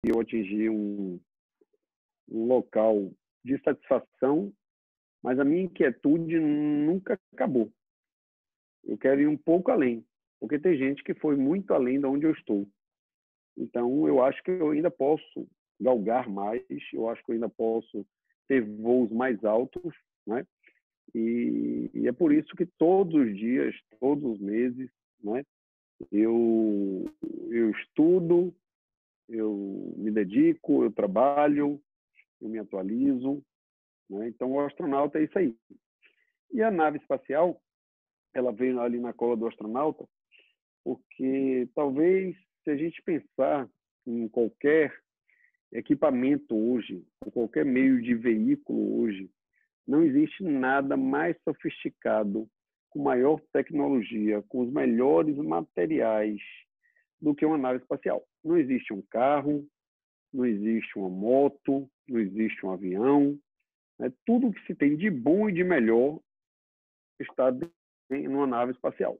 eu atingir um local de satisfação, mas a minha inquietude nunca acabou. Eu quero ir um pouco além, porque tem gente que foi muito além de onde eu estou. Então, eu acho que eu ainda posso galgar mais, eu acho que eu ainda posso ter voos mais altos, né? E é por isso que todos os dias, todos os meses, né, eu estudo, eu me dedico, eu trabalho, eu me atualizo, né? Então, o astronauta é isso aí. E a nave espacial, ela veio ali na cola do astronauta, porque talvez, se a gente pensar em qualquer equipamento hoje, em qualquer meio de veículo hoje, não existe nada mais sofisticado, com maior tecnologia, com os melhores materiais do que uma nave espacial. Não existe um carro, não existe uma moto, não existe um avião. Né? Tudo que se tem de bom e de melhor está numa nave espacial.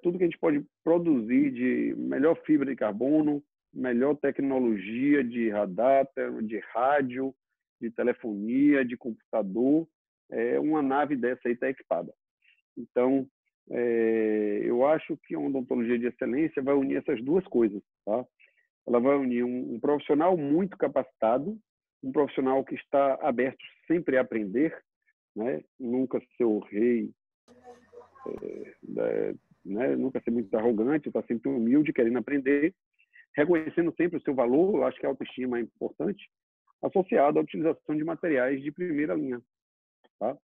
Tudo que a gente pode produzir de melhor fibra de carbono, melhor tecnologia de radar, de rádio, de telefonia, de computador, uma nave dessa aí está equipada. Então, eu acho que uma odontologia de excelência vai unir essas duas coisas. Tá? Ela vai unir um profissional muito capacitado, um profissional que está aberto sempre a aprender, né? Nunca ser o rei, né? Nunca ser muito arrogante, está sempre humilde, querendo aprender, reconhecendo sempre o seu valor. Eu acho que a autoestima é importante, associado à utilização de materiais de primeira linha. Tá?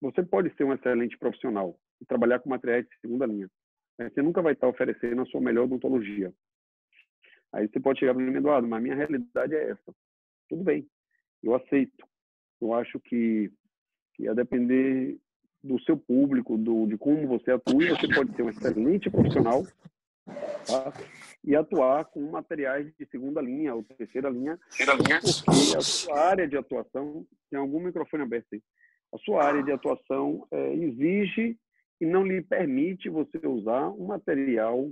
Você pode ser um excelente profissional e trabalhar com materiais de segunda linha. Você nunca vai estar oferecendo a sua melhor odontologia. Aí você pode chegar para mim, Eduardo, mas a minha realidade é essa. Tudo bem, eu aceito. Eu acho que a depender do seu público, de como você atua, você pode ser um excelente profissional, tá? E atuar com materiais de segunda linha ou terceira linha, porque a sua área de atuação, tem algum microfone aberto aí, a sua área de atuação exige e não lhe permite você usar um material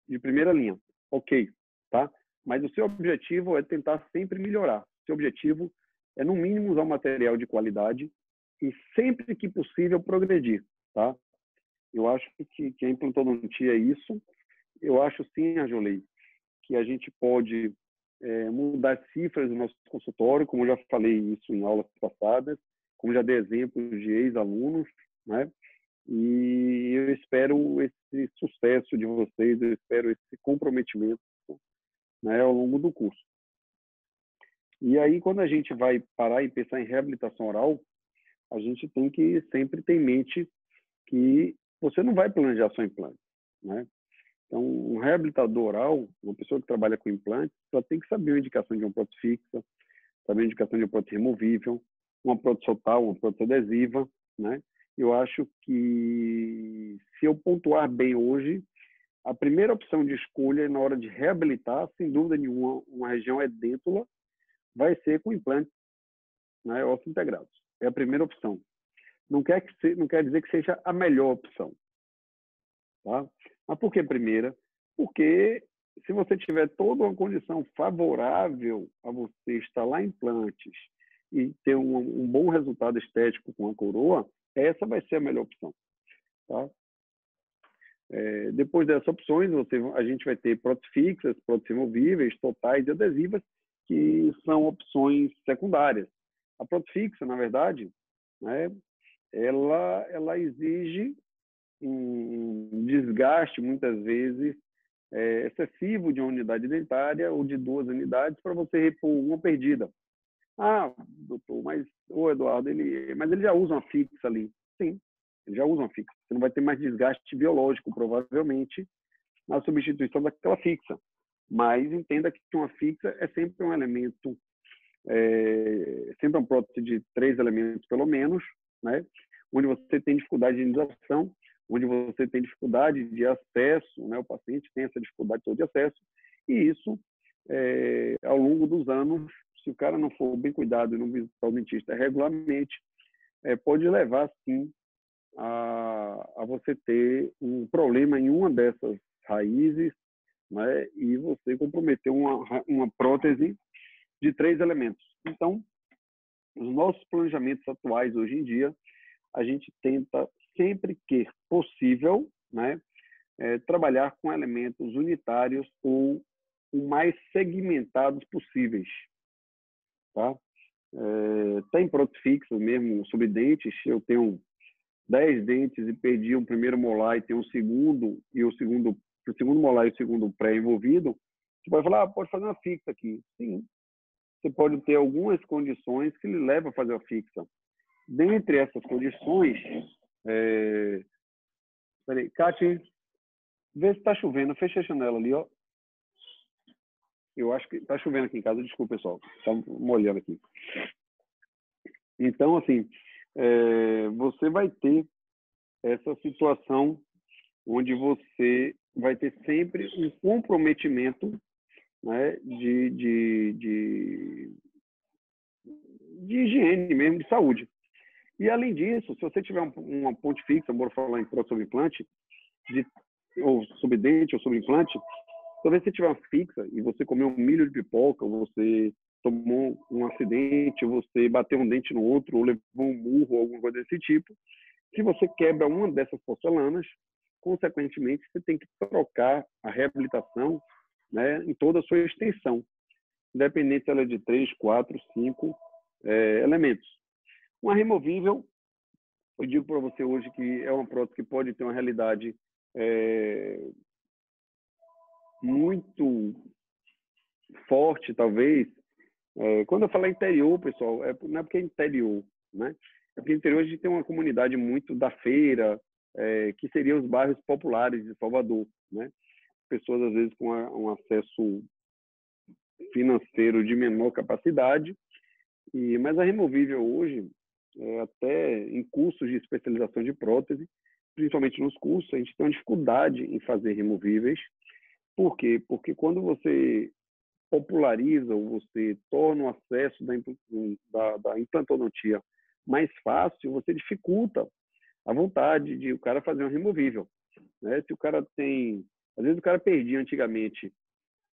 de primeira linha. Ok, tá? Mas o seu objetivo é tentar sempre melhorar. O seu objetivo é, no mínimo, usar um material de qualidade e, sempre que possível, progredir, tá? Eu acho que a implantodontia é isso. Eu acho, sim, Arjolei, que a gente pode mudar as cifras do nosso consultório, como eu já falei isso em aulas passadas, como já dei exemplos de ex-alunos, né? E eu espero esse sucesso de vocês, eu espero esse comprometimento, né, ao longo do curso. E aí, quando a gente vai parar e pensar em reabilitação oral, a gente tem que sempre ter em mente que você não vai planejar só implante, né? Então, um reabilitador oral, uma pessoa que trabalha com implante, só tem que saber a indicação de uma prótese fixa, saber a indicação de uma prótese removível, uma prótese total, uma prótese adesiva, né? Eu acho que, se eu pontuar bem hoje, a primeira opção de escolha na hora de reabilitar, sem dúvida nenhuma, uma região edêntula, vai ser com implantes, né, ossos integrados. É a primeira opção. Não quer dizer que seja a melhor opção. Tá? Mas por que primeira? Porque se você tiver toda uma condição favorável a você instalar implantes e ter um bom resultado estético com a coroa, essa vai ser a melhor opção. Tá? Depois dessas opções, a gente vai ter próteses fixas, próteses removíveis, totais e adesivas, que são opções secundárias. A prótese fixa, na verdade, né, ela exige um desgaste, muitas vezes, excessivo de uma unidade dentária ou de 2 unidades para você repor uma perdida. Ah, doutor, mas o Eduardo, mas ele já usa uma fixa ali. Sim, ele já usa uma fixa. Você não vai ter mais desgaste biológico, provavelmente, na substituição daquela fixa. Mas entenda que uma fixa é sempre um elemento, sempre uma prótese de 3 elementos, pelo menos, né? Onde você tem dificuldade de higienização, onde você tem dificuldade de acesso, né? O paciente tem essa dificuldade toda de acesso, e isso, ao longo dos anos, se o cara não for bem cuidado e não visitar o dentista regularmente, pode levar, sim, a você ter um problema em uma dessas raízes, né? E você comprometeu uma prótese de 3 elementos. Então, os nossos planejamentos atuais hoje em dia, a gente tenta sempre que possível, né, trabalhar com elementos unitários ou o mais segmentados possíveis, tá? Tem prótese fixa mesmo sobre dentes, eu tenho 10 dentes e perdi o primeiro molar e tem o segundo molar e o segundo pré-envolvido, você pode falar, pode fazer uma fixa aqui. Sim, você pode ter algumas condições que lhe levam a fazer a fixa. Dentre essas condições, peraí, Kátia, vê se está chovendo, fecha a janela ali, ó. Eu acho que está chovendo aqui em casa, desculpa, pessoal, está molhando aqui. Então, assim, você vai ter essa situação onde você vai ter sempre um comprometimento, né, de higiene mesmo, de saúde. E, além disso, se você tiver uma ponte fixa, bora falar em prótese sobre implante, ou sobre dente ou sobre implante, talvez você tiver uma fixa e você comeu um milho de pipoca, ou você tomou um acidente, ou você bateu um dente no outro, ou levou um murro, ou alguma coisa desse tipo, se você quebra uma dessas porcelanas, consequentemente, você tem que trocar a reabilitação, né, em toda a sua extensão, independente se ela é de 3, 4, 5 elementos. Uma removível, eu digo para você hoje que é uma prótese que pode ter uma realidade muito forte, talvez. Quando eu falo interior, pessoal, não é porque é interior, né? É porque interior a gente tem uma comunidade muito da feira, que seriam os bairros populares de Salvador, né? Pessoas, às vezes, com um acesso financeiro de menor capacidade. Mas a removível hoje, até em cursos de especialização de prótese, principalmente nos cursos, a gente tem uma dificuldade em fazer removíveis. Por quê? Porque quando você populariza ou você torna o acesso da implantodontia mais fácil, você dificulta a vontade de o cara fazer um removível, né? Se o cara tem... Às vezes o cara perdia antigamente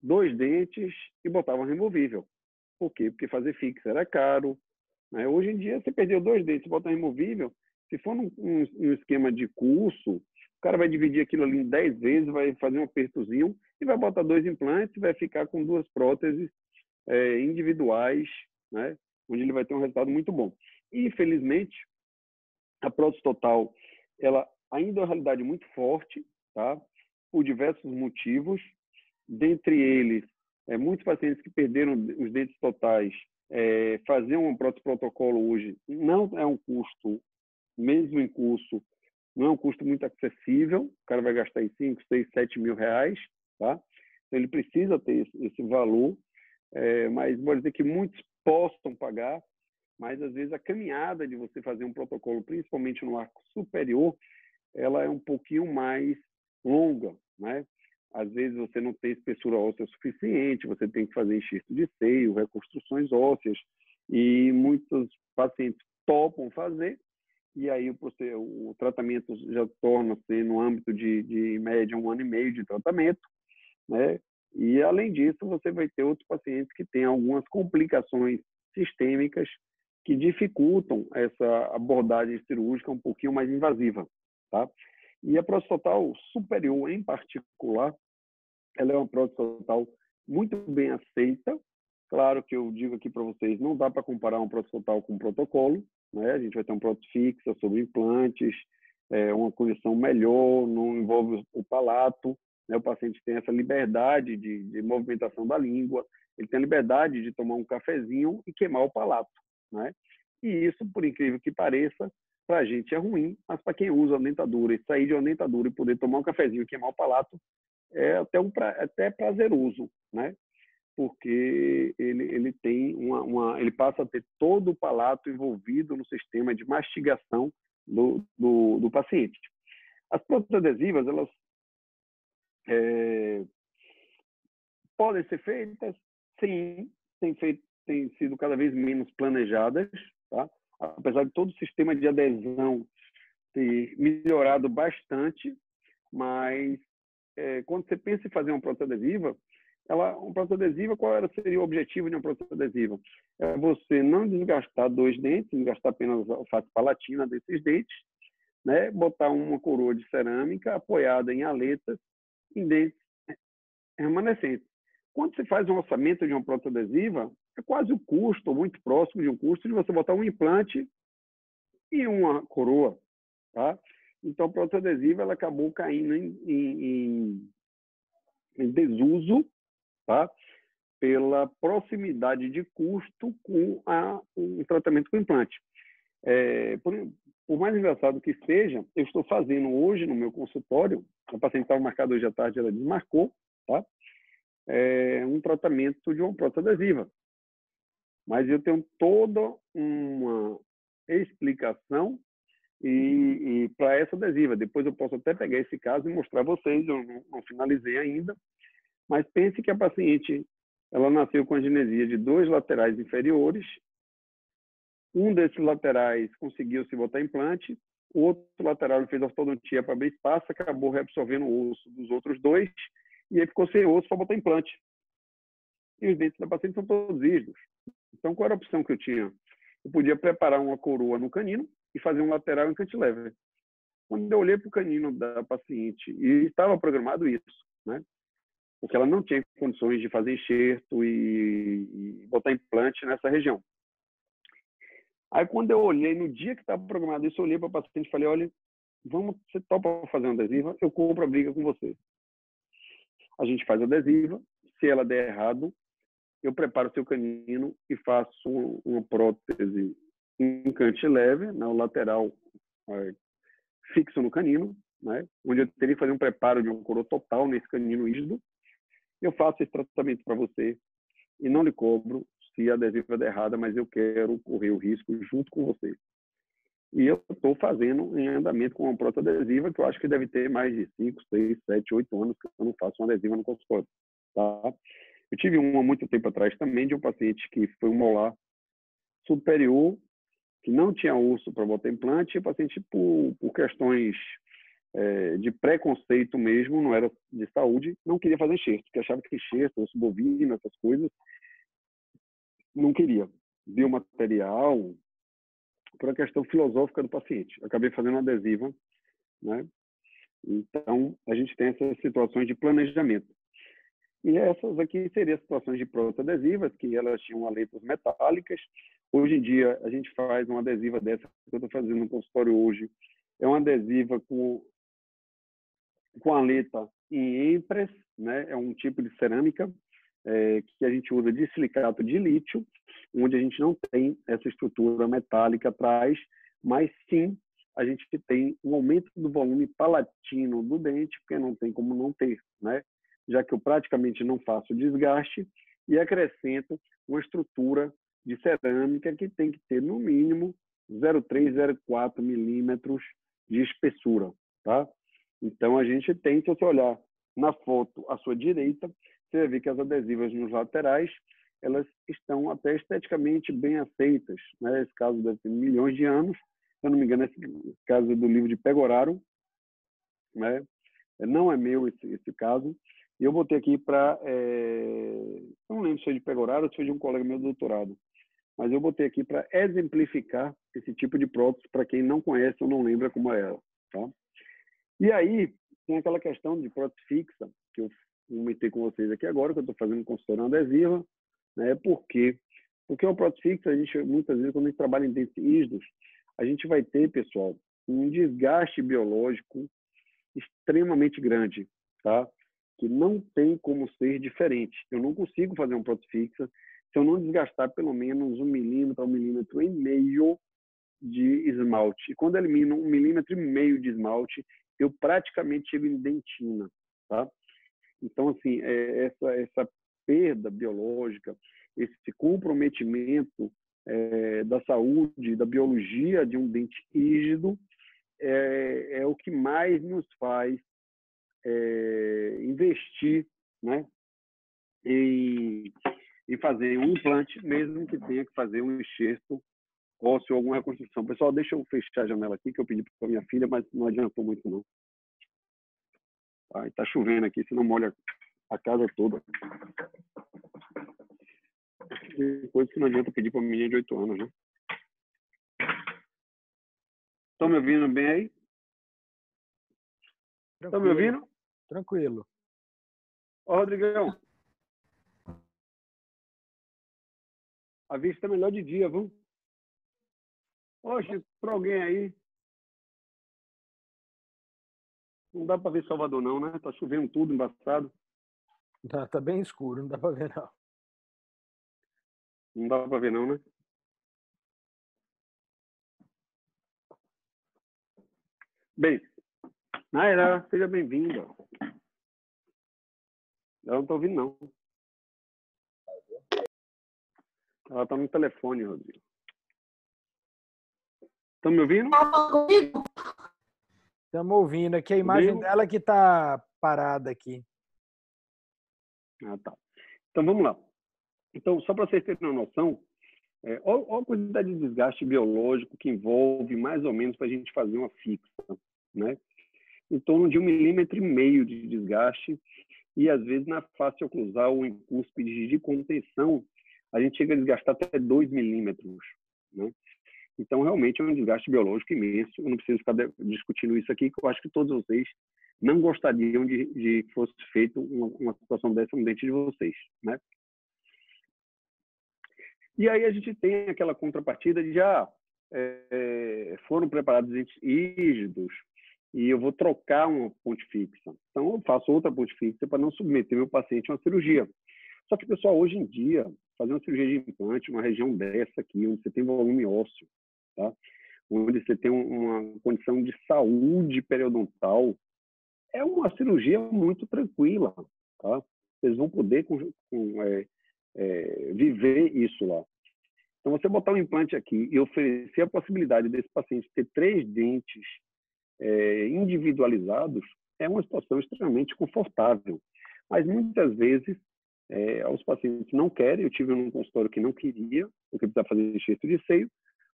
2 dentes e botava um removível. Por quê? Porque fazer fixa era caro, né? Hoje em dia, você perdeu 2 dentes e bota um removível, se for num esquema de curso, o cara vai dividir aquilo ali em 10 vezes, vai fazer um apertozinho e vai botar 2 implantes e vai ficar com 2 próteses individuais, né? Onde ele vai ter um resultado muito bom. E, infelizmente, a prótese total, ela ainda é uma realidade muito forte, tá? Por diversos motivos. Dentre eles, muitos pacientes que perderam os dentes totais, fazer um prótese protocolo hoje não é um custo, mesmo em curso, não é um custo muito acessível. O cara vai gastar aí 5, 6, 7 mil reais, tá? Então, ele precisa ter esse valor, mas pode dizer que muitos possam pagar, mas às vezes a caminhada de você fazer um protocolo, principalmente no arco superior, ela é um pouquinho mais longa, né? Às vezes você não tem espessura óssea suficiente, você tem que fazer enxerto de seio, reconstruções ósseas, e muitos pacientes topam fazer, e aí o tratamento já torna-se no âmbito de média 1 ano e meio de tratamento, né? E, além disso, você vai ter outros pacientes que têm algumas complicações sistêmicas que dificultam essa abordagem cirúrgica um pouquinho mais invasiva, tá? E a prótese total superior, em particular, ela é uma prótese total muito bem aceita. Claro que eu digo aqui para vocês, não dá para comparar uma prótese total com um protocolo, né? A gente vai ter uma prótese fixa sobre implantes, uma condição melhor, não envolve o palato, né? O paciente tem essa liberdade de movimentação da língua, ele tem a liberdade de tomar um cafezinho e queimar o palato, né? E isso, por incrível que pareça, para a gente é ruim, mas para quem usa a dentadura e sair de uma dentadura e poder tomar um cafezinho e queimar o palato, é até prazeroso, né? Porque ele tem ele passa a ter todo o palato envolvido no sistema de mastigação do paciente. As próteses adesivas, elas podem ser feitas, sim, têm sido cada vez menos planejadas, tá? Apesar de todo o sistema de adesão ter melhorado bastante, mas quando você pensa em fazer uma prótese adesiva, uma prótese adesiva, seria o objetivo de uma prótese adesiva? É você não desgastar 2 dentes, desgastar apenas a face palatina desses dentes, né? Botar uma coroa de cerâmica apoiada em aletas em dentes remanescentes. Quando você faz um orçamento de uma prótese adesiva, é quase o custo, ou muito próximo de um custo, de você botar um implante e uma coroa, tá? Então, a prótese adesiva ela acabou caindo em desuso, tá? Pela proximidade de custo com um tratamento com implante. Por mais engraçado que seja, eu estou fazendo hoje no meu consultório, a paciente estava marcada hoje à tarde, ela desmarcou, tá? Um tratamento de uma prótese adesiva. Mas eu tenho toda uma explicação e para essa adesiva. Depois eu posso até pegar esse caso e mostrar a vocês, eu não finalizei ainda, mas pense que a paciente ela nasceu com agenesia de 2 laterais inferiores, um desses laterais conseguiu se botar implante, o outro lateral ele fez ortodontia para abrir espaço, acabou reabsorvendo o osso dos outros 2, e aí ficou sem osso para botar implante. E os dentes da paciente são todos rígidos. Então, qual era a opção que eu tinha? Eu podia preparar uma coroa no canino e fazer um lateral em cantilever. Quando eu olhei para o canino da paciente, e estava programado isso, né? Porque ela não tinha condições de fazer enxerto e botar implante nessa região. Aí, quando eu olhei, no dia que estava programado isso, eu olhei para a paciente e falei, olha, você topa fazer uma adesiva? Eu compro a briga com você. A gente faz a adesiva, se ela der errado, eu preparo o seu canino e faço uma prótese em cantilever, né, o lateral fixo no canino, né, onde eu teria que fazer um preparo de um coroa total nesse canino rígido. Eu faço esse tratamento para você e não lhe cobro se a adesiva der errada, mas eu quero correr o risco junto com você. E eu estou fazendo em andamento com uma prótese adesiva que eu acho que deve ter mais de 5, 6, 7, 8 anos que eu não faço uma adesiva no consultório. Tá? Eu tive uma há muito tempo atrás também de um paciente que foi um molar superior, que não tinha osso para botar implante, e o paciente, por questões de preconceito mesmo, não era de saúde, não queria fazer enxerto, porque achava que enxerto, osso bovino, essas coisas, não queria. Biomaterial, por uma questão filosófica do paciente. Eu acabei fazendo uma adesiva, né? Então, a gente tem essas situações de planejamento. E essas aqui seriam situações de prótese adesivas, que elas tinham aletas metálicas. Hoje em dia, a gente faz uma adesiva dessa, que eu estou fazendo no consultório hoje. É uma adesiva com aleta em empres, né? É um tipo de cerâmica que a gente usa de silicato de lítio, onde a gente não tem essa estrutura metálica atrás, mas sim a gente tem um aumento do volume palatino do dente, porque não tem como não ter, né? Já que eu praticamente não faço desgaste e acrescento uma estrutura de cerâmica que tem que ter no mínimo 0,3, 0,4 milímetros de espessura, tá? Então a gente tem, se você olhar na foto à sua direita, você vai ver que as adesivas nos laterais, elas estão até esteticamente bem aceitas, né? Esse caso deve ter milhões de anos, se eu não me engano, esse caso é do livro de Pegoraro, né? Não é meu esse caso. E eu botei aqui para... não lembro se foi de Pegoraro ou se foi de um colega meu do doutorado, mas eu botei aqui para exemplificar esse tipo de prótese para quem não conhece ou não lembra como é ela, tá? E aí, tem aquela questão de prótese fixa, que eu comentei com vocês aqui agora, que eu estou fazendo consultoria adesiva, né? Por quê? Porque o prótese fixa, a gente, muitas vezes, quando a gente trabalha em dentes rígidos, a gente vai ter, pessoal, um desgaste biológico extremamente grande, tá? Que não tem como ser diferente. Eu não consigo fazer uma prótese fixa se eu não desgastar pelo menos 1 milímetro a 1,5 milímetros de esmalte. E quando eu elimino 1,5 milímetros de esmalte, eu praticamente chego em dentina, tá? Então, assim, essa perda biológica, esse comprometimento da saúde, da biologia de um dente rígido, é o que mais nos faz investir, né, em fazer um implante, mesmo que tenha que fazer um enxerto ósseo ou alguma reconstrução. Pessoal, deixa eu fechar a janela aqui, que eu pedi para minha filha, mas não adiantou muito, não. Tá? E tá chovendo aqui, senão molha a casa toda. Tem coisa que não adianta pedir para uma menina de 8 anos, né? Estão me ouvindo bem aí? Estão me ouvindo? Tranquilo. Ó, Rodrigão. A vista é melhor de dia, viu? Oxe, para alguém aí. Não dá para ver Salvador não, né? Tá chovendo tudo, embaçado. Tá bem escuro, não dá para ver não. Não dá para ver não, né? Bem, Naira, seja bem-vinda. Ela não tá ouvindo, não. Ela tá no telefone, Rodrigo. Estão me ouvindo? Estamos ouvindo aqui a imagem dela que tá parada aqui. Ah, tá. Então, vamos lá. Então, só para vocês terem uma noção, olha a quantidade de desgaste biológico que envolve mais ou menos para a gente fazer uma fixa, né? Em torno de 1,5 milímetro de desgaste e, às vezes, na face oclusal ou em cúspide de contenção, a gente chega a desgastar até 2 milímetros, né? Então, realmente, é um desgaste biológico imenso. Eu não preciso ficar discutindo isso aqui, que eu acho que todos vocês não gostariam de que fosse feita uma situação dessa no dente de vocês, né? E aí a gente tem aquela contrapartida de foram preparados dentes rígidos e eu vou trocar uma ponte fixa. Então, eu faço outra ponte fixa para não submeter meu paciente a uma cirurgia. Só que, pessoal, hoje em dia, fazer uma cirurgia de implante, uma região dessa aqui, onde você tem volume ósseo, tá? Onde você tem uma condição de saúde periodontal, é uma cirurgia muito tranquila, tá? Vocês vão poder viver isso lá. Então, você botar um implante aqui e oferecer a possibilidade desse paciente ter 3 dentes individualizados é uma situação extremamente confortável. Mas, muitas vezes, os pacientes não querem. Eu tive um consultório que não queria, porque precisava fazer enxerto de seio.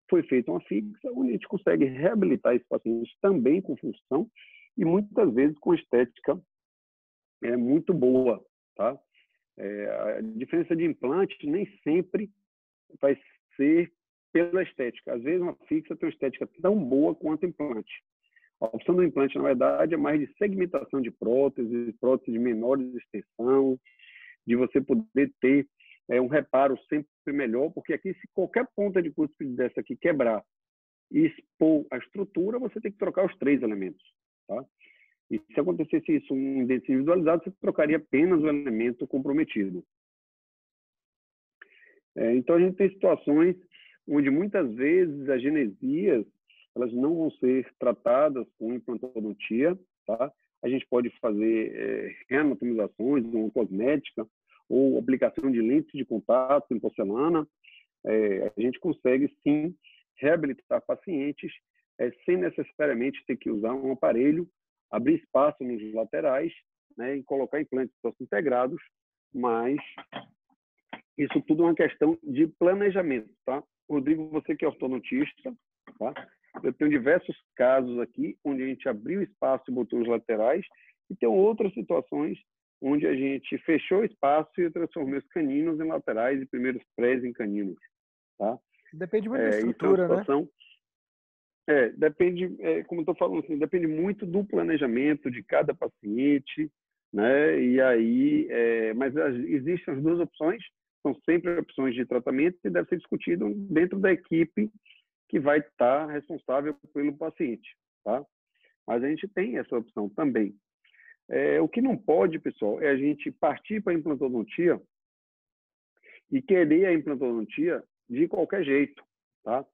Foi feita uma fixa, onde a gente consegue reabilitar esse paciente também com função e, muitas vezes, com estética muito boa, tá? A diferença de implante nem sempre vai ser pela estética. Às vezes, uma fixa tem uma estética tão boa quanto implante. A opção do implante, na verdade, é mais de segmentação de próteses de menor extensão, de você poder ter um reparo sempre melhor, porque aqui, se qualquer ponta de cúspide dessa aqui quebrar e expor a estrutura, você tem que trocar os 3 elementos, tá? E se acontecesse isso em dentes individualizados, você trocaria apenas o elemento comprometido. Então, a gente tem situações onde, muitas vezes, as genesias elas não vão ser tratadas com implantodontia, tá? A gente pode fazer reanatomizações, uma cosmética, ou aplicação de lentes de contato em porcelana. A gente consegue, sim, reabilitar pacientes sem necessariamente ter que usar um aparelho, abrir espaço nos laterais, né, e colocar implantes integrados, mas isso tudo é uma questão de planejamento, tá? Rodrigo, você que é ortodontista, tá? Eu tenho diversos casos aqui onde a gente abriu espaço e botou os laterais, e tem outras situações onde a gente fechou o espaço e transformou os caninos em laterais e primeiros prés em caninos, tá? Depende muito da estrutura, situação, né? Depende, como eu estou falando, assim, depende muito do planejamento de cada paciente, né? E aí, mas existem as 2 opções, são sempre opções de tratamento e deve ser discutido dentro da equipe que vai estar responsável pelo paciente, tá? Mas a gente tem essa opção também. O que não pode, pessoal, é a gente partir para a implantodontia e querer a implantodontia de qualquer jeito, tá?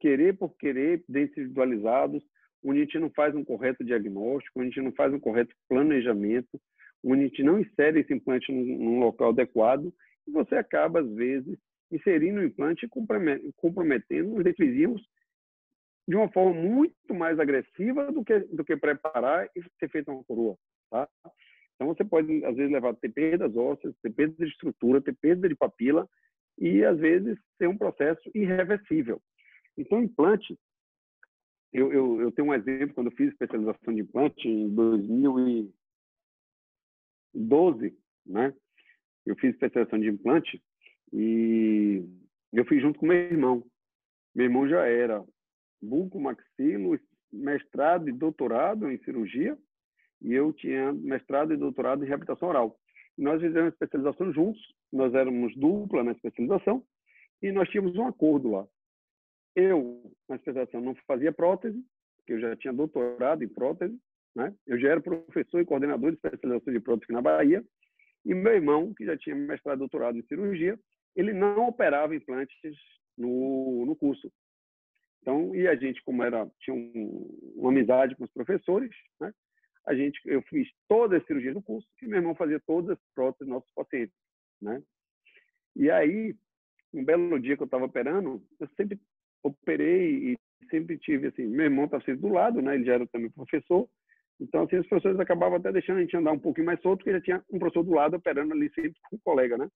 Querer por querer, dentes individualizados, onde a gente não faz um correto diagnóstico, onde a gente não faz um correto planejamento, onde a gente não insere esse implante num local adequado, e você acaba, às vezes, inserindo o implante e comprometendo os dentes vizinhos de uma forma muito mais agressiva do que preparar e ter feito uma coroa, tá? Então, você pode, às vezes, ter perdas ósseas, ter perda de estrutura, ter perda de papila e, às vezes, ser um processo irreversível. Então, implante, eu tenho um exemplo, quando eu fiz especialização de implante em 12, né? Eu fiz especialização de implante e eu fiz junto com meu irmão. Meu irmão já era bucomaxilo, mestrado e doutorado em cirurgia, e eu tinha mestrado e doutorado em reabilitação oral. E nós fizemos especialização juntos, nós éramos dupla na especialização, e nós tínhamos um acordo lá. Eu, na especialização, não fazia prótese, porque eu já tinha doutorado em prótese, né? Eu já era professor e coordenador de especialização de prótese aqui na Bahia, e meu irmão, que já tinha mestrado e doutorado em cirurgia, ele não operava implantes no curso. Então, e a gente, como tinha uma amizade com os professores, né? Eu fiz todas as cirurgias do curso e meu irmão fazia todas as próteses dos nossos pacientes, né? E aí, um belo dia que eu estava operando, eu sempre operei e sempre tive, assim, meu irmão estava sempre do lado, né? Ele já era também professor, então, assim, os professores acabavam até deixando a gente andar um pouquinho mais solto, porque já tinha um professor do lado operando ali sempre com um colega, né?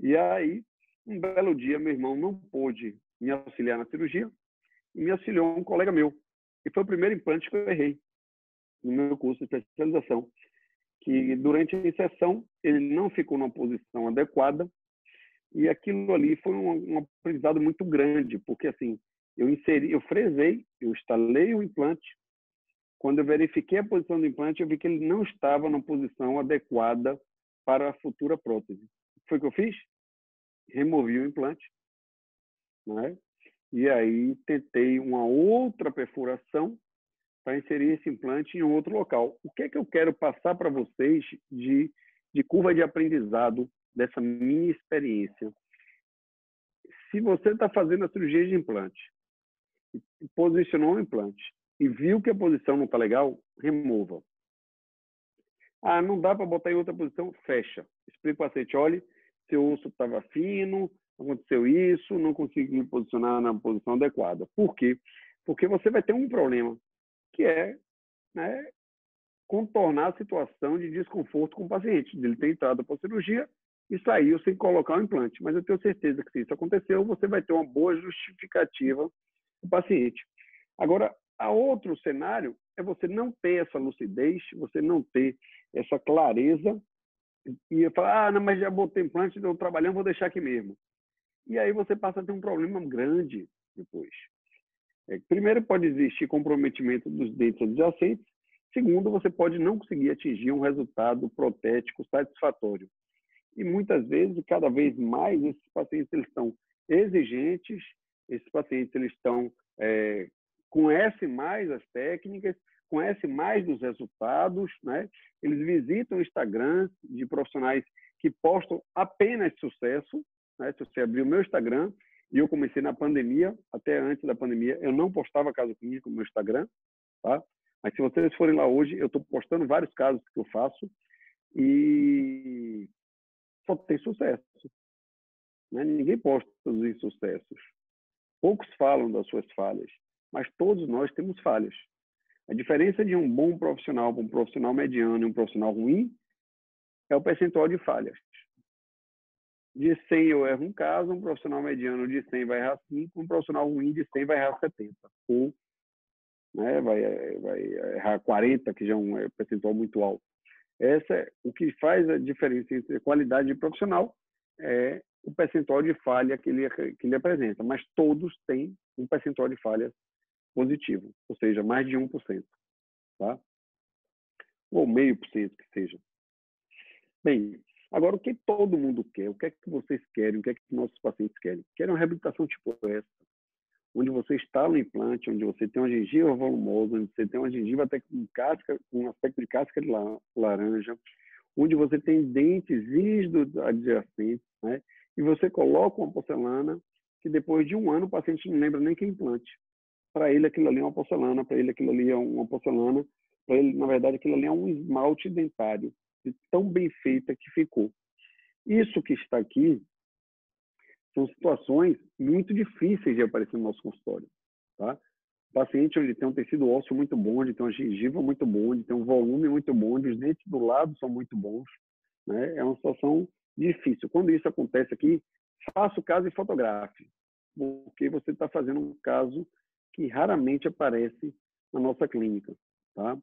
E aí, um belo dia, meu irmão não pôde me auxiliar na cirurgia e me auxiliou um colega meu. E foi o primeiro implante que eu errei no meu curso de especialização, que durante a inserção ele não ficou numa posição adequada e aquilo ali foi um aprendizado muito grande, porque assim, eu fresei, eu instalei o implante. Quando eu verifiquei a posição do implante, eu vi que ele não estava na posição adequada para a futura prótese. O que foi que eu fiz? Removi o implante, né? E aí tentei uma outra perfuração para inserir esse implante em outro local. O que é que eu quero passar para vocês de curva de aprendizado dessa minha experiência? Se você está fazendo a cirurgia de implante, posicionou o implante e viu que a posição não está legal, remova. Ah, não dá para botar em outra posição, fecha. Explica o paciente, olha, seu osso estava fino, aconteceu isso, não consegui me posicionar na posição adequada. Por quê? Porque você vai ter um problema, que é, né, contornar a situação de desconforto com o paciente. Ele ter entrado para a cirurgia e saiu sem colocar o implante. Mas eu tenho certeza que se isso aconteceu, você vai ter uma boa justificativa para o paciente. Agora, a outro cenário é você não ter essa lucidez, você não ter essa clareza e falar, ah, não, mas já botei implante, estou trabalhando, vou deixar aqui mesmo. E aí você passa a ter um problema grande depois. Primeiro, pode existir comprometimento dos dentes adjacentes. Segundo, você pode não conseguir atingir um resultado protético satisfatório. E muitas vezes, cada vez mais, esses pacientes eles estão exigentes, esses pacientes eles conhecem mais as técnicas, conhecem mais dos resultados, né? Eles visitam o Instagram de profissionais que postam apenas sucesso, né? Se você abrir o meu Instagram, e eu comecei na pandemia, até antes da pandemia, eu não postava caso clínico no meu Instagram, tá? Mas se vocês forem lá hoje, eu estou postando vários casos que eu faço e só tem sucesso, né? Ninguém posta os insucessos. Poucos falam das suas falhas, mas todos nós temos falhas. A diferença de um bom profissional para um profissional mediano e um profissional ruim é o percentual de falhas. De 100 eu erro um caso, um profissional mediano de 100 vai errar 5, um profissional ruim de 100 vai errar 70. Ou, né, vai errar 40, que já é um percentual muito alto. O que faz a diferença entre a qualidade de profissional é o percentual de falha que ele apresenta. Mas todos têm um percentual de falha positivo, ou seja, mais de 1%. Tá? Ou 0,5% que seja. Bem, agora, o que todo mundo quer? O que é que vocês querem? O que é que nossos pacientes querem? Querem uma reabilitação tipo essa, onde você instala um implante, onde você tem uma gengiva volumosa, onde você tem uma gengiva até com casca, com um aspecto de casca de laranja, onde você tem dentes rígidos adjacentes, né? E você coloca uma porcelana que depois de um ano o paciente não lembra nem que é implante. Para ele aquilo ali é uma porcelana, para ele aquilo ali é uma porcelana, para ele, na verdade, aquilo ali é um esmalte dentário, de tão bem feita que ficou. Isso que está aqui são situações muito difíceis de aparecer no nosso consultório. Tá? O paciente onde tem um tecido ósseo muito bom, onde tem uma gengiva muito boa, onde tem um volume muito bom, onde os dentes do lado são muito bons, né? É uma situação difícil. Quando isso acontece aqui, faça o caso e fotografe, porque você está fazendo um caso que raramente aparece na nossa clínica. Tá?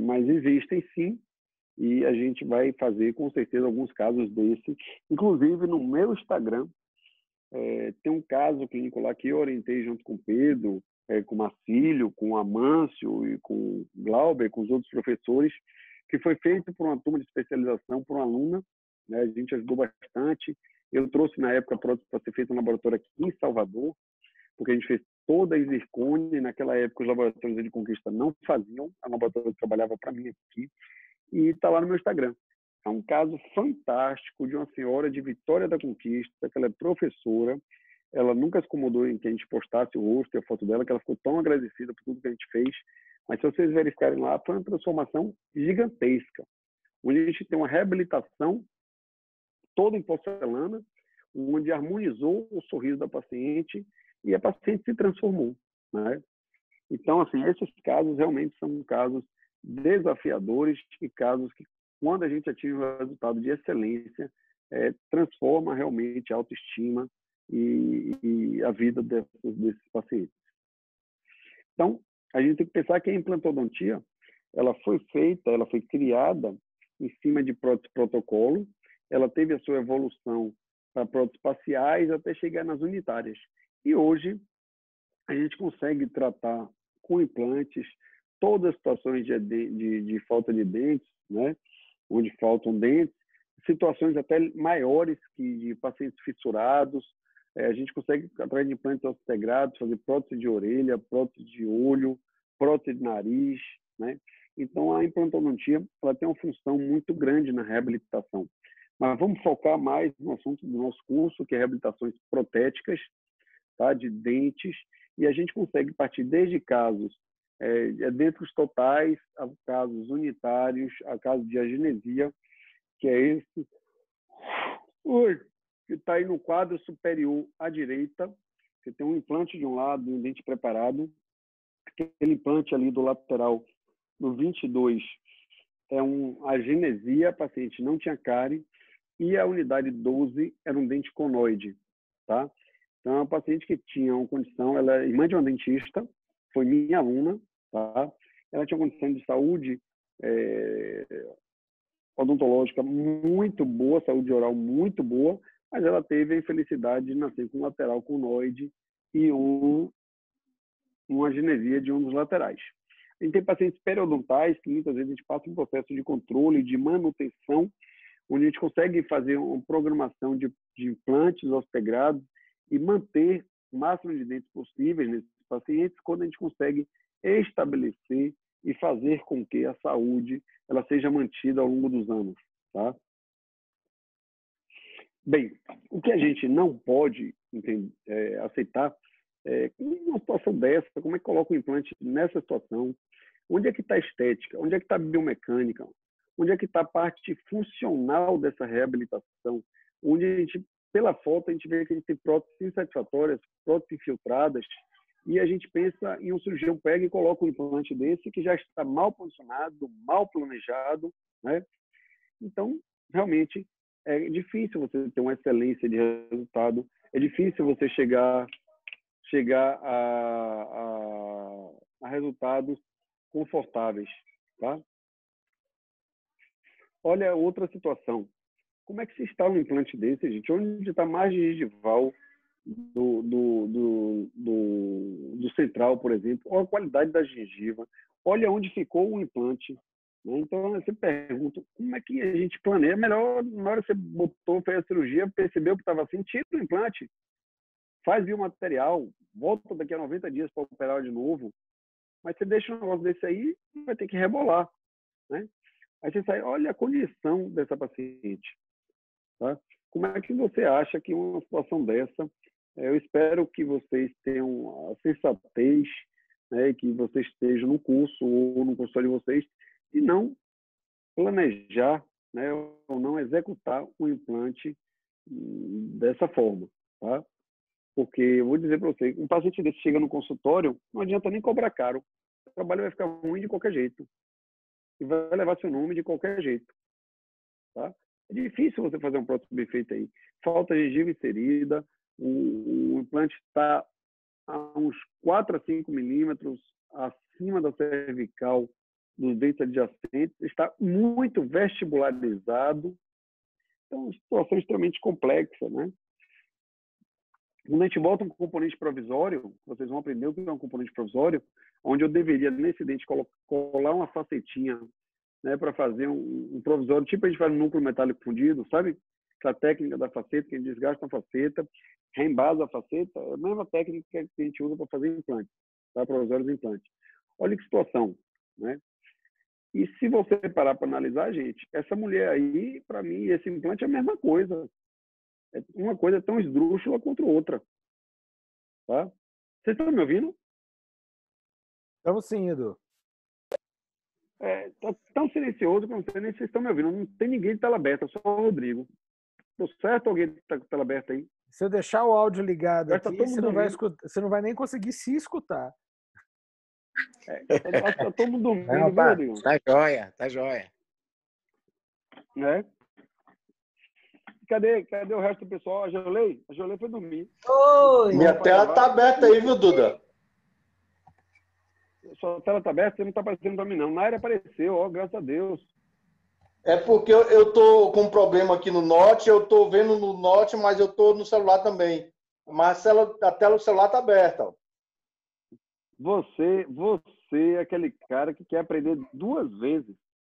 Mas existem sim, e a gente vai fazer, com certeza, alguns casos desse. Inclusive, no meu Instagram, tem um caso clínico lá que eu orientei junto com o Pedro, com o Marcílio, com o Amâncio e com o Glauber, com os outros professores, que foi feito por uma turma de especialização, por uma aluna, né? A gente ajudou bastante. Eu trouxe, na época, para ser feito um laboratório aqui em Salvador, porque a gente fez toda a zircônia, e naquela época os laboratórios de Conquista não faziam, a laboratório trabalhava para mim aqui, e está lá no meu Instagram. É um caso fantástico de uma senhora de Vitória da Conquista, que ela é professora, ela nunca se incomodou em que a gente postasse o rosto e a foto dela, que ela ficou tão agradecida por tudo que a gente fez, mas se vocês verificarem lá, foi uma transformação gigantesca, onde a gente tem uma reabilitação toda em porcelana, onde harmonizou o sorriso da paciente e a paciente se transformou, né? Então, assim, esses casos realmente são casos desafiadores e casos que, quando a gente atinge um resultado de excelência, transforma realmente a autoestima e a vida desses pacientes. Então, a gente tem que pensar que a implantodontia, ela foi criada em cima de próteses protocolo, ela teve a sua evolução para próteses faciais até chegar nas unitárias. E hoje, a gente consegue tratar com implantes todas as situações de falta de dentes, né? Onde faltam dentes, situações até maiores que de pacientes fissurados. A gente consegue, através de implantes integrados, fazer prótese de orelha, prótese de olho, prótese de nariz, né? Então, a implantodontia ela tem uma função muito grande na reabilitação. Mas vamos focar mais no assunto do nosso curso, que é reabilitações protéticas, tá? De dentes, e a gente consegue partir desde casos dentos totais, a casos unitários, a casos de agenesia, que é esse que está aí no quadro superior à direita, que tem um implante de um lado e um dente preparado. Aquele implante ali do lateral, no 22, é uma agenesia, a paciente não tinha cárie, e a unidade 12 era um dente conoide, tá? Então, é uma paciente que tinha uma condição, ela é irmã de uma dentista, foi minha aluna, tá? Ela tinha uma condição de saúde odontológica muito boa, saúde oral muito boa, mas ela teve a infelicidade de nascer com um lateral conoide e uma agenesia de um dos laterais. A gente tem pacientes periodontais que muitas vezes a gente passa um processo de controle, de manutenção, onde a gente consegue fazer uma programação de implantes integrados e manter o máximo de dentes possíveis nesses pacientes, quando a gente consegue estabelecer e fazer com que a saúde ela seja mantida ao longo dos anos, tá? Bem, o que a gente não pode aceitar uma situação dessa, como é que coloca o implante nessa situação? Onde é que está a estética? Onde é que está a biomecânica? Onde é que está a parte funcional dessa reabilitação? Onde a gente, pela foto, a gente vê que a gente tem próteses insatisfatórias, próteses infiltradas, e a gente pensa em um cirurgião pega e coloca um implante desse que já está mal posicionado, mal planejado, né? Então, realmente, é difícil você ter uma excelência de resultado, é difícil você chegar a resultados confortáveis, tá? Olha outra situação. Como é que se instala um implante desse, gente? Onde está a margem gengival do central, por exemplo? Olha a qualidade da gengiva. Olha onde ficou o implante. Né? Então, você pergunta, como é que a gente planeja? Melhor, na hora que você botou, fez a cirurgia, percebeu que estava assim, tira o implante. Faz biomaterial, volta daqui a 90 dias para operar de novo. Mas você deixa um negócio desse aí, vai ter que rebolar. Né? Aí você sai, olha a condição dessa paciente. Tá? Como é que você acha que uma situação dessa, eu espero que vocês tenham a sensatez, né, que vocês estejam no curso ou no consultório de vocês, e não planejar, né, ou não executar o implante dessa forma. Tá? Porque, eu vou dizer para você, um paciente desse chega no consultório, não adianta nem cobrar caro. O trabalho vai ficar ruim de qualquer jeito. E vai levar seu nome de qualquer jeito. Tá? É difícil você fazer um prótese bem feito aí. Falta gengiva inserida, o implante está a uns 4 a 5 milímetros acima da cervical dos dentes adjacentes, está muito vestibularizado. Então, situação extremamente complexa, né? Quando a gente bota um componente provisório, vocês vão aprender o que é um componente provisório, onde eu deveria, nesse dente, colar uma facetinha, né, para fazer um provisório, tipo a gente faz no núcleo metálico fundido, sabe? Essa técnica da faceta, que a gente desgasta a faceta, reembasa a faceta, é a mesma técnica que a gente usa para fazer implantes, tá? Provisórios e implantes. Olha que situação, né? E se você parar para analisar, gente, essa mulher aí, para mim, esse implante é a mesma coisa. É uma coisa tão esdrúxula contra outra, tá? Vocês estão me ouvindo? Estamos sim, Edu. Tá tão silencioso que eu não sei nem se vocês estão me ouvindo. Não tem ninguém de tela aberta, só o Rodrigo. Tô certo alguém está com a tela aberta aí? Se eu deixar o áudio ligado Acho que aqui, tá todo mundo dormindo. você não vai nem conseguir se escutar. Acho que tá todo mundo dormindo, Não, viu, Rodrigo? tá jóia, tá jóia. Né? Cadê o resto do pessoal? A Jolei? A Jolei foi dormir. Oi! Minha tela tá aberta aí, viu, Duda? Sua tela tá aberta, você não tá aparecendo para mim, não. Na área apareceu, ó, graças a Deus. É porque eu tô com um problema aqui no Note, eu tô vendo no Note, mas eu tô no celular também. Mas a tela do celular tá aberta. Ó. Você é aquele cara que quer aprender 2 vezes.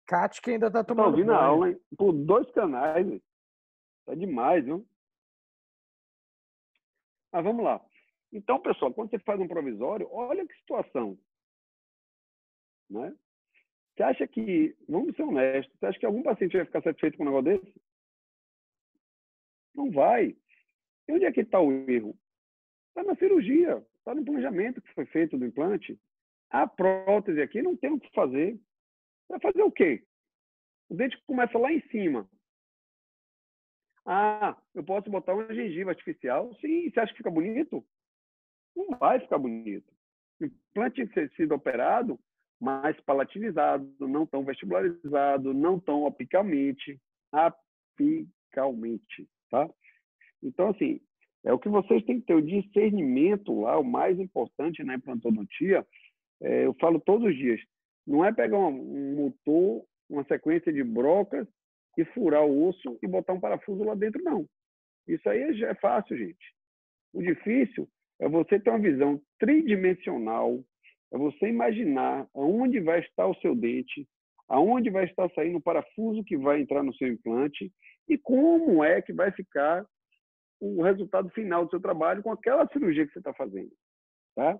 Kátia que ainda tá Tá tomando ouvindo a banho. aula, hein? Por 2 canais. Hein? Tá demais, viu? Mas vamos lá. Então, pessoal, quando você faz um provisório, olha que situação. Né? Você acha que, vamos ser honestos, você acha que algum paciente vai ficar satisfeito com um negócio desse? Não vai. E onde é que está o erro? Está na cirurgia, está no planejamento que foi feito do implante. A prótese aqui não tem o que fazer. Vai fazer o quê? O dente começa lá em cima. Ah, eu posso botar uma gengiva artificial? Sim, você acha que fica bonito? Não vai ficar bonito. O implante tem que ter sido operado mais palatinizado, não tão vestibularizado, não tão apicalmente, tá? Então, assim, é o que vocês têm que ter, o discernimento lá, o mais importante na implantodontia, eu falo todos os dias, não é pegar um motor, uma sequência de brocas e furar o osso e botar um parafuso lá dentro, não. Isso aí já é fácil, gente. O difícil é você ter uma visão tridimensional, é você imaginar aonde vai estar o seu dente, aonde vai estar saindo o parafuso que vai entrar no seu implante e como é que vai ficar o resultado final do seu trabalho com aquela cirurgia que você está fazendo. Tá?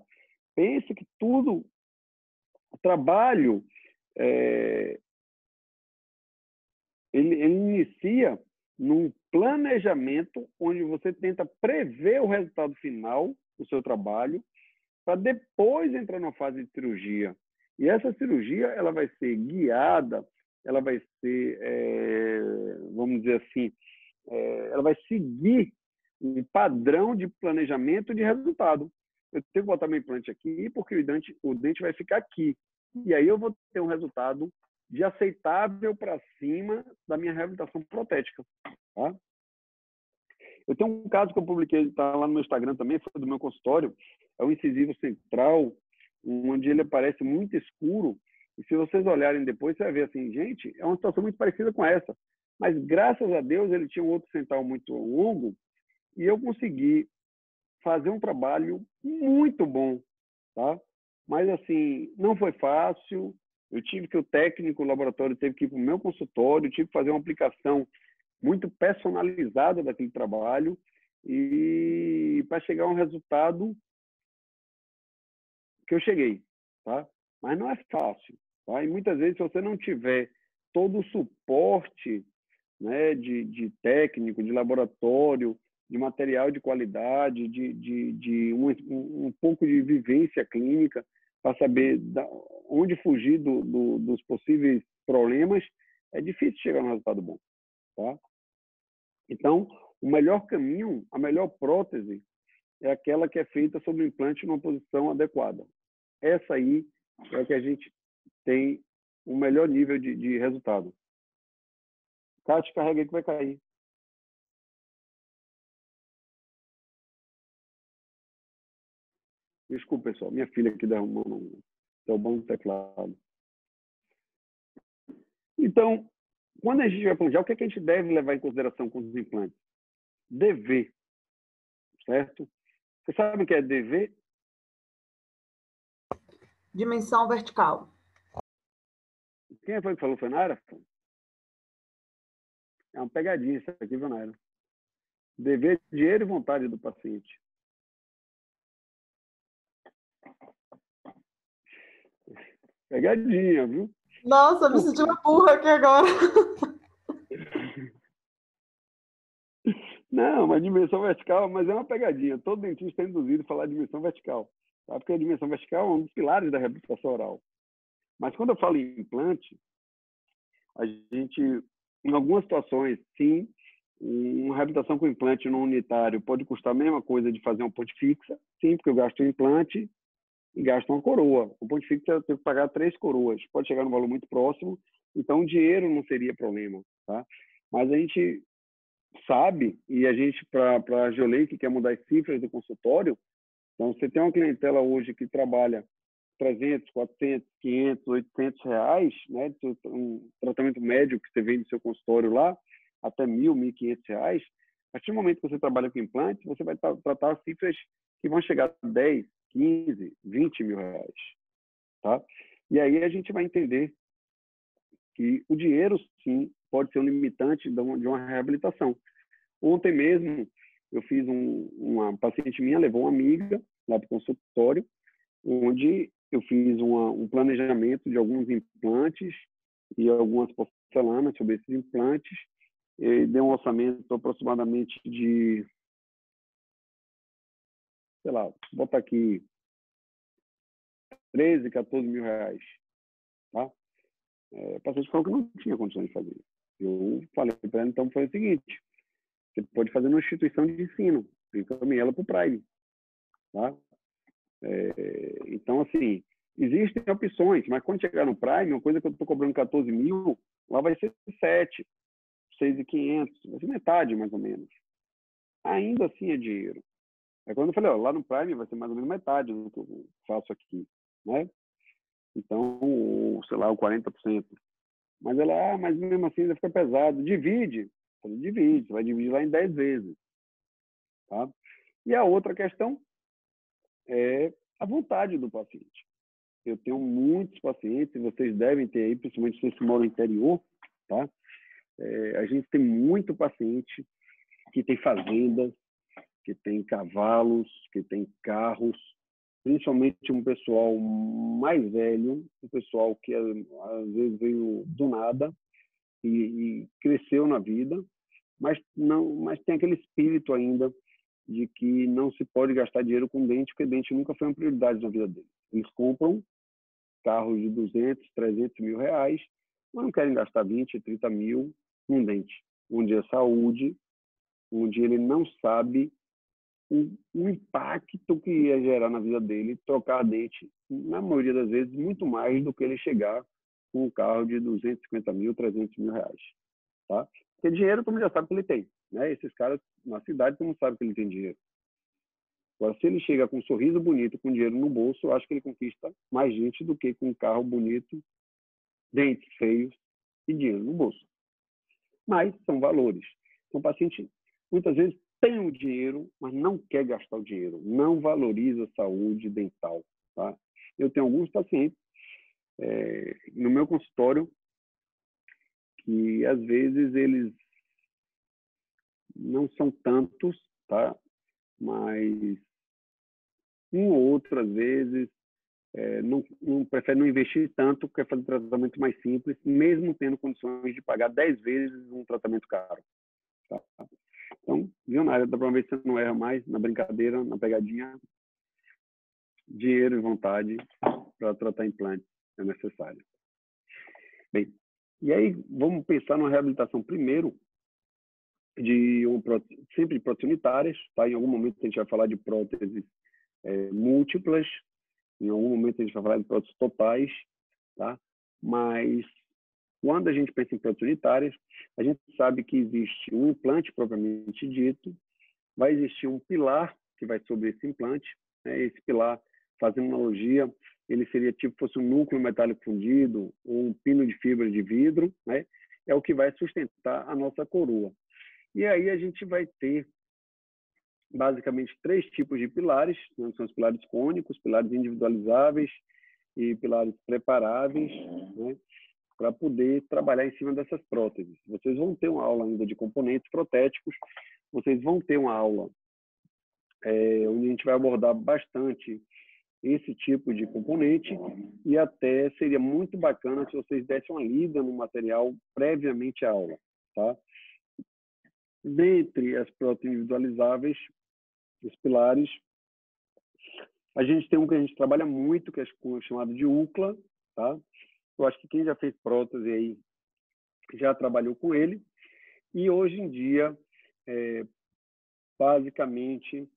Pense que tudo, o trabalho, ele inicia num planejamento onde você tenta prever o resultado final do seu trabalho para depois entrar na fase de cirurgia. E essa cirurgia ela vai ser guiada, ela vai ser, vamos dizer assim, ela vai seguir um padrão de planejamento de resultado. Eu tenho que botar meu implante aqui porque o dente vai ficar aqui. E aí eu vou ter um resultado de aceitável para cima da minha reabilitação protética. Tá? Eu tenho um caso que eu publiquei, está lá no meu Instagram também, foi do meu consultório, é o incisivo central, onde ele aparece muito escuro, e se vocês olharem depois, você vai ver assim, gente, é uma situação muito parecida com essa, mas graças a Deus ele tinha um outro central muito longo, e eu consegui fazer um trabalho muito bom, tá? Mas assim, não foi fácil, eu tive que o técnico, o laboratório teve que ir para o meu consultório, tive que fazer uma aplicação muito personalizada daquele trabalho e para chegar a um resultado que eu cheguei, tá? Mas não é fácil, tá? E muitas vezes se você não tiver todo o suporte, né, de técnico, de laboratório, de material de qualidade, de um pouco de vivência clínica para saber onde fugir dos possíveis problemas, é difícil chegar a um resultado bom, tá? Então, o melhor caminho, a melhor prótese é aquela que é feita sobre o implante numa posição adequada. Essa aí é a que a gente tem o melhor nível de resultado. Cátia, carrega aí que vai cair. Desculpa, pessoal. Minha filha aqui derrubando o teclado. Então, quando a gente vai planejar, o que é que a gente deve levar em consideração com os implantes? DV, certo? Você sabe o que é DV? Dimensão vertical. Quem foi que falou? Foi Naira? É uma pegadinha isso aqui, viu, Naira? DV é dinheiro e vontade do paciente. Pegadinha, viu? Nossa, eu me senti uma burra aqui agora. Não, mas dimensão vertical, mas é uma pegadinha. Todo dentista é induzido a falar dimensão vertical, tá? Porque a dimensão vertical é um dos pilares da reabilitação oral. Mas quando eu falo em implante, a gente, em algumas situações, sim, uma reabilitação com implante no unitário pode custar a mesma coisa de fazer uma ponte fixa, sim, porque eu gasto um implante e gasto uma coroa. O ponte fixa eu tenho que pagar 3 coroas, pode chegar num valor muito próximo, então o dinheiro não seria problema, tá? Mas a gente sabe, e a gente, para a Geolei, que quer mudar as cifras do consultório, então você tem uma clientela hoje que trabalha 300, 400, 500, 800 reais, né, um tratamento médio que você vende no seu consultório lá, até 1.000, 1.500 reais. A partir do momento que você trabalha com implante, você vai tratar cifras que vão chegar a 10, 15, 20 mil reais, tá? E aí a gente vai entender que o dinheiro, sim, pode ser um limitante de uma reabilitação. Ontem mesmo, eu fiz uma paciente minha, levou uma amiga lá para o consultório, onde eu fiz um planejamento de alguns implantes e algumas porcelanas sobre esses implantes, e deu um orçamento aproximadamente de, sei lá, bota aqui, 13, 14 mil reais, tá? O paciente falou que não tinha condições de fazer. Eu falei para ela, então, foi o seguinte, você pode fazer numa instituição de ensino, encaminhar ela para o Prime, tá? Então, assim, existem opções, mas quando chegar no Prime, uma coisa que eu estou cobrando 14 mil, lá vai ser 7, 6.500, vai ser metade, mais ou menos. Ainda assim é dinheiro. Aí quando eu falei, ó, lá no Prime vai ser mais ou menos metade do que eu faço aqui, né? Então, sei lá, o 40%. Mas ela, mas mesmo assim vai ficar pesado. Divide. Eu falei, divide, você vai dividir lá em 10 vezes. Tá? E a outra questão é a vontade do paciente. Eu tenho muitos pacientes, vocês devem ter aí, principalmente se você mora no interior, tá? A gente tem muito paciente que tem fazendas, que tem cavalos, que tem carros, principalmente um pessoal mais velho, um pessoal que às vezes veio do nada e cresceu na vida, mas tem aquele espírito ainda de que não se pode gastar dinheiro com dente, porque dente nunca foi uma prioridade na vida deles. Eles compram carros de 200, 300 mil reais, mas não querem gastar 20, 30 mil num dente, onde é saúde, onde ele não sabe o impacto que ia gerar na vida dele trocar dente, na maioria das vezes, muito mais do que ele chegar com um carro de 250 mil, 300 mil reais. Tá? Porque dinheiro, todo mundo já sabe que ele tem. Né? Esses caras, na cidade, todo mundo sabe que ele tem dinheiro. Agora, se ele chega com um sorriso bonito, com dinheiro no bolso, eu acho que ele conquista mais gente do que com um carro bonito, dentes feios e dinheiro no bolso. Mas são valores. Então, o paciente, muitas vezes, tem o dinheiro, mas não quer gastar o dinheiro, não valoriza a saúde dental. Tá? Eu tenho alguns pacientes no meu consultório que, às vezes, eles não são tantos, tá? Mas um ou outro, às vezes, não prefere não investir tanto, quer fazer tratamento mais simples, mesmo tendo condições de pagar 10 vezes um tratamento caro. Tá? Então, viu, Nária, dá para ver se você não erra mais na brincadeira, na pegadinha. Dinheiro e vontade para tratar implantes é necessário. Bem, e aí vamos pensar numa reabilitação primeiro sempre de próteses unitárias, tá? Em algum momento a gente vai falar de próteses múltiplas, em algum momento a gente vai falar de próteses totais, tá? Mas quando a gente pensa em próteses unitárias, a gente sabe que existe um implante propriamente dito, vai existir um pilar que vai sobre esse implante, né? Esse pilar, fazendo analogia, ele seria tipo fosse um núcleo metálico fundido ou um pino de fibra de vidro, né? É o que vai sustentar a nossa coroa. E aí a gente vai ter basicamente 3 tipos de pilares, né? São os pilares cônicos, pilares individualizáveis e pilares preparáveis, né? Para poder trabalhar em cima dessas próteses. Vocês vão ter uma aula ainda de componentes protéticos, vocês vão ter uma aula onde a gente vai abordar bastante esse tipo de componente, e até seria muito bacana se vocês dessem uma lida no material previamente à aula, tá? Dentre as próteses individualizáveis, os pilares, a gente tem um que a gente trabalha muito, que é chamado de UCLA, tá? Eu acho que quem já fez prótese aí já trabalhou com ele, e hoje em dia, basicamente,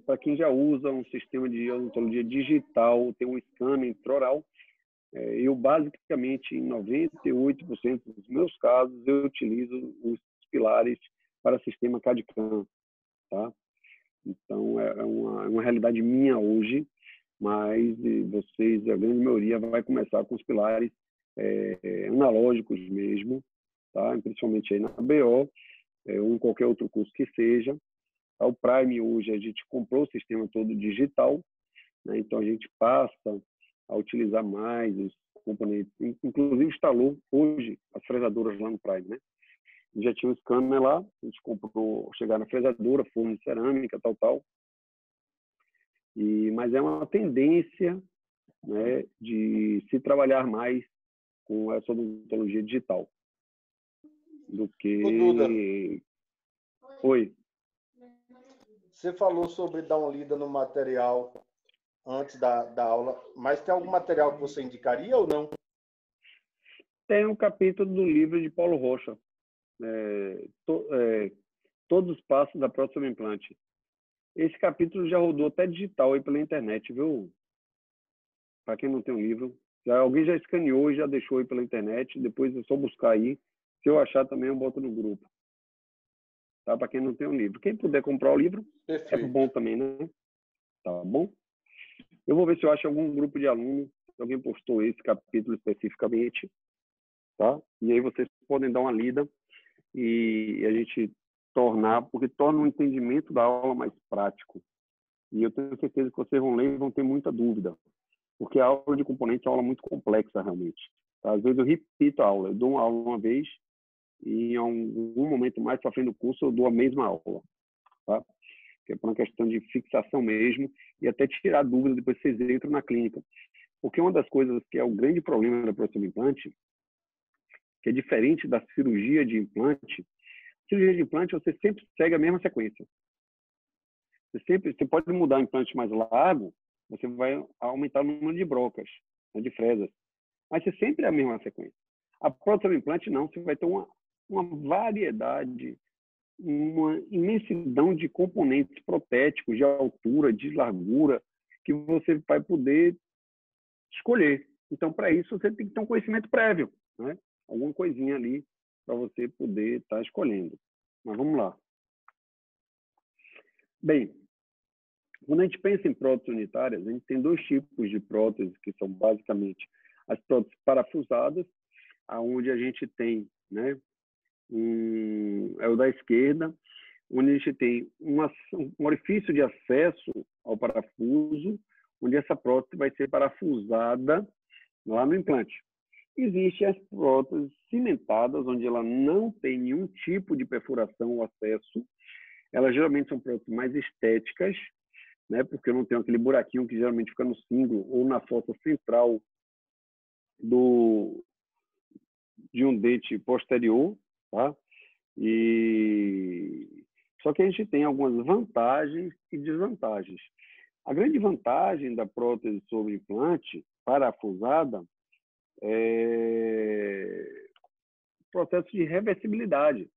para quem já usa um sistema de odontologia digital, tem um scanner intraoral, eu basicamente, em 98% dos meus casos, eu utilizo os pilares para sistema CAD/CAM, tá? Então, é uma realidade minha hoje, mas vocês, a grande maioria, vai começar com os pilares analógicos mesmo, tá? Principalmente aí na BO, ou em qualquer outro curso que seja. O Prime hoje a gente comprou o sistema todo digital, né? Então a gente passa a utilizar mais os componentes, inclusive instalou hoje as fresadoras lá no Prime, né? Já tinha um scanner lá, a gente comprou, chegar na fresadora, forno de cerâmica, tal. Mas é uma tendência, né, de se trabalhar mais com essa odontologia digital do que... Ô, Duda, Oi. você falou sobre dar uma lida no material antes da aula, mas tem algum material que você indicaria ou não? Tem um capítulo do livro de Paulo Rocha, Todos os Passos da Prótese sobre Implante. Esse capítulo já rodou até digital aí pela internet, viu? Para quem não tem um livro. Alguém já escaneou e já deixou aí pela internet, depois é só buscar aí. Se eu achar também, eu boto no grupo. Tá? Para quem não tem um livro. Quem puder comprar o livro, Perfeito. é bom também, né? Tá bom? Eu vou ver se eu acho algum grupo de alunos, se alguém postou esse capítulo especificamente, tá? E aí vocês podem dar uma lida e a gente porque torna o entendimento da aula mais prático. E eu tenho certeza que vocês vão ler e vão ter muita dúvida, porque a aula de componentes é uma aula muito complexa, realmente. Tá? Às vezes eu repito a aula, eu dou uma aula uma vez e em algum momento mais para frente do curso eu dou a mesma aula, tá? Que é por uma questão de fixação mesmo e até tirar dúvida depois que vocês entram na clínica. Porque uma das coisas que é o grande problema da prótese de implante, que é diferente da cirurgia de implante, cirurgia de implante você sempre segue a mesma sequência. Você pode mudar o implante mais largo, você vai aumentar o número de brocas, né, de fresas, mas é sempre a mesma sequência. A prótese de implante não, você vai ter uma variedade, uma imensidão de componentes protéticos, de altura, de largura, que você vai poder escolher. Então, para isso, você tem que ter um conhecimento prévio, né? Alguma coisinha ali para você poder estar escolhendo. Mas vamos lá. Bem, quando a gente pensa em próteses unitárias, a gente tem 2 tipos de próteses, que são basicamente as próteses parafusadas, onde a gente tem, né, é o da esquerda, onde a gente tem um orifício de acesso ao parafuso, onde essa prótese vai ser parafusada lá no implante. Existem as próteses cimentadas, onde ela não tem nenhum tipo de perfuração ou acesso. Elas geralmente são próteses mais estéticas, né? Porque eu não tenho aquele buraquinho que geralmente fica no cíngulo ou na fossa central de um dente posterior, tá? Só que a gente tem algumas vantagens e desvantagens. A grande vantagem da prótese sobre implante parafusada o processo de reversibilidade.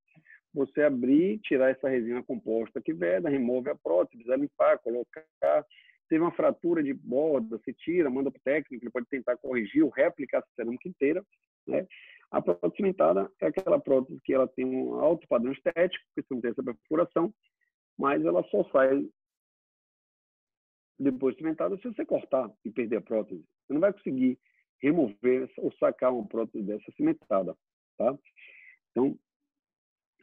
Você abrir, tirar essa resina composta que veda, remove a prótese, precisa limpar, colocar. Teve uma fratura de borda, você tira, manda para o técnico, ele pode tentar corrigir ou replicar a cerâmica inteira, né? A prótese cimentada é aquela prótese que ela tem um alto padrão estético, porque você não tem essa perfuração, mas ela só sai depois cimentada, se você cortar e perder a prótese. Você não vai conseguir remover ou sacar uma prótese dessa cimentada, tá? Então,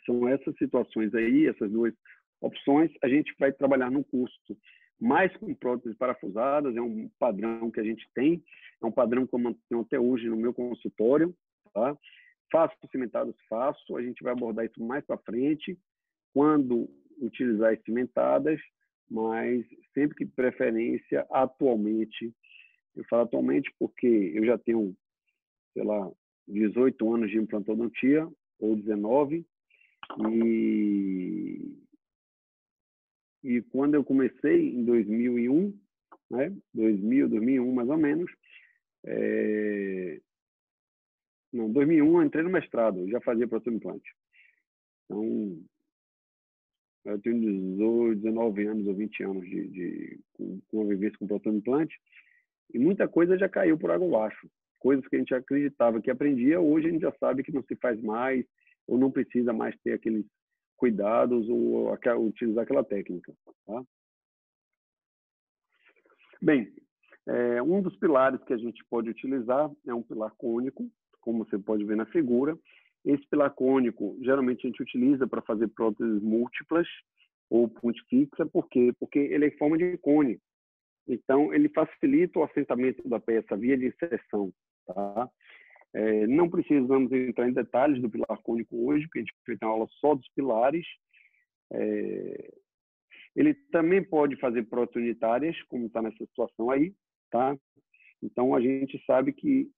são essas situações aí, essas duas opções. A gente vai trabalhar no curso mais com próteses parafusadas, é um padrão que a gente tem, é um padrão que eu mantenho até hoje no meu consultório, tá? Faço cimentadas, faço, a gente vai abordar isso mais para frente, quando utilizar as cimentadas, mas sempre que preferência atualmente. Eu falo atualmente porque eu já tenho, sei lá, 18 anos de implantodontia, ou 19, e quando eu comecei em 2001, né, 2001 mais ou menos, não, 2001 eu entrei no mestrado, eu já fazia proto-implante. Então, eu tenho 18, 19 anos ou 20 anos com a vivência com proto-implante, e muita coisa já caiu por água abaixo. Coisas que a gente acreditava que aprendia, hoje a gente já sabe que não se faz mais, ou não precisa mais ter aqueles cuidados ou utilizar aquela técnica. Tá? Bem, um dos pilares que a gente pode utilizar é um pilar cônico, como você pode ver na figura. Esse pilar cônico, geralmente a gente utiliza para fazer próteses múltiplas ou ponte fixa. Por quê? Porque ele é em forma de cone. Então, ele facilita o assentamento da peça via de inserção. Tá? Não precisamos entrar em detalhes do pilar cônico hoje, porque a gente vai ter uma aula só dos pilares. Ele também pode fazer próteses unitárias, como está nessa situação aí. Tá? Então, a gente sabe que,